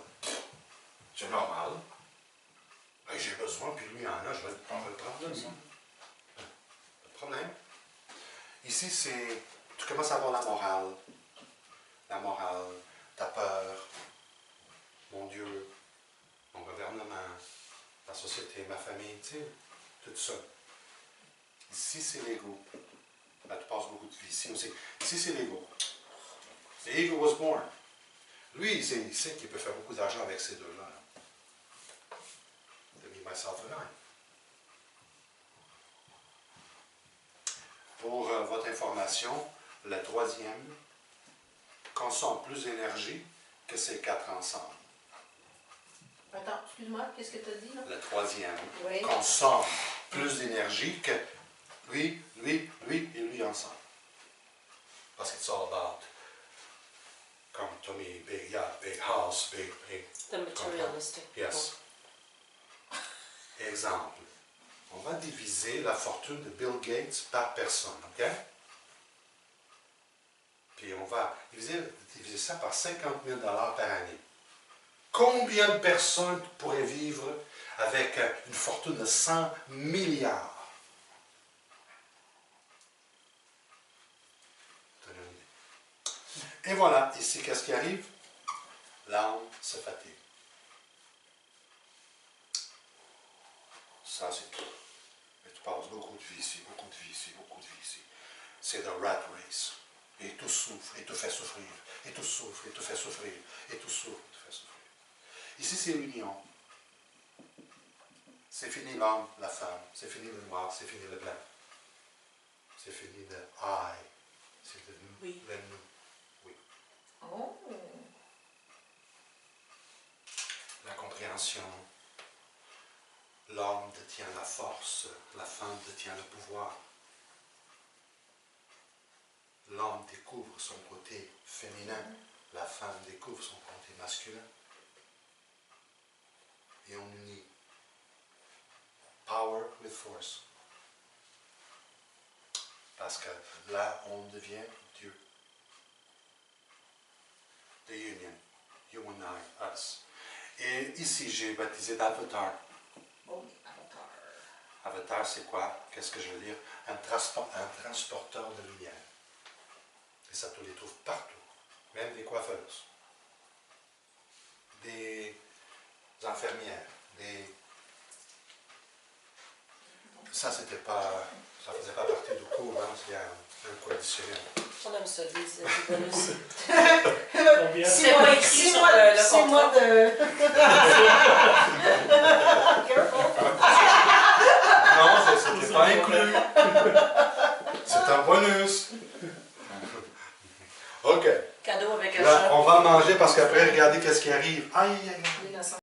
C'est normal. Ben, j'ai besoin, puis lui en a, je vais le prendre de lui. Pas de problème. Ici, c'est. Tu commences à avoir la morale. La morale, ta peur, mon Dieu, mon gouvernement, la société, ma famille, tu sais, tout ça. Ici, c'est l'ego. Là, tu passes beaucoup de vie ici aussi. Ici, c'est l'ego. The ego was born. Lui, il sait qu'il peut faire beaucoup d'argent avec ces deux-là. De me, myself and I. Pour votre information, le troisième consomme plus d'énergie que ces 4 ensemble. Attends, excuse-moi, qu'est-ce que tu as dit là? Le troisième Oui. consomme plus d'énergie que lui et lui ensemble. Parce que c'est all about, comme Tommy, big yacht, big house, big. The materialistic. Yes. Exemple. On va diviser la fortune de Bill Gates par personne, OK? Puis on va diviser ça par 50 000 $ par année. Combien de personnes pourraient vivre avec une fortune de 100 milliards? Donnez une idée. Et voilà, ici, qu'est-ce qui arrive? L'âme se fatigue. Ça, c'est tout. Et tu passes beaucoup de vie ici, beaucoup de vie ici, beaucoup de vie ici. C'est le rat race. Et tout souffre, et tout fait souffrir. Et tout souffre, et tout fait souffrir. Et tout souffre, et tout fait souffrir. Ici, c'est l'union. C'est fini l'homme, la femme. C'est fini le noir, c'est fini le blanc. C'est fini le I. C'est le nous. Oui. Le nous. Oui. Oh. La compréhension. L'homme détient la force, la femme détient le pouvoir. L'homme découvre son côté féminin, la femme découvre son côté masculin. Et on unit power with force. Parce que là, on devient Dieu. The union, you and I, us. Et ici, j'ai baptisé d'Avatar. Oh, Avatar. avatar, c'est quoi? Qu'est-ce que je veux dire? Un transporteur de lumière. Et ça, tu les trouves partout. Même des coiffeuses, des infirmières, Ça, c'était pas... Ça faisait pas partie du cours, hein? Il y a un cours additionnel. On aime ça, des bonus. Combien? C'est pas écrit sur le 6 mois contrat. de... Non, c'était pas inclus. C'est un bonus. OK. Cadeau avec un Là, chat. on va manger parce qu'après, regardez qu'est-ce qui arrive. Aïe, aïe, aïe.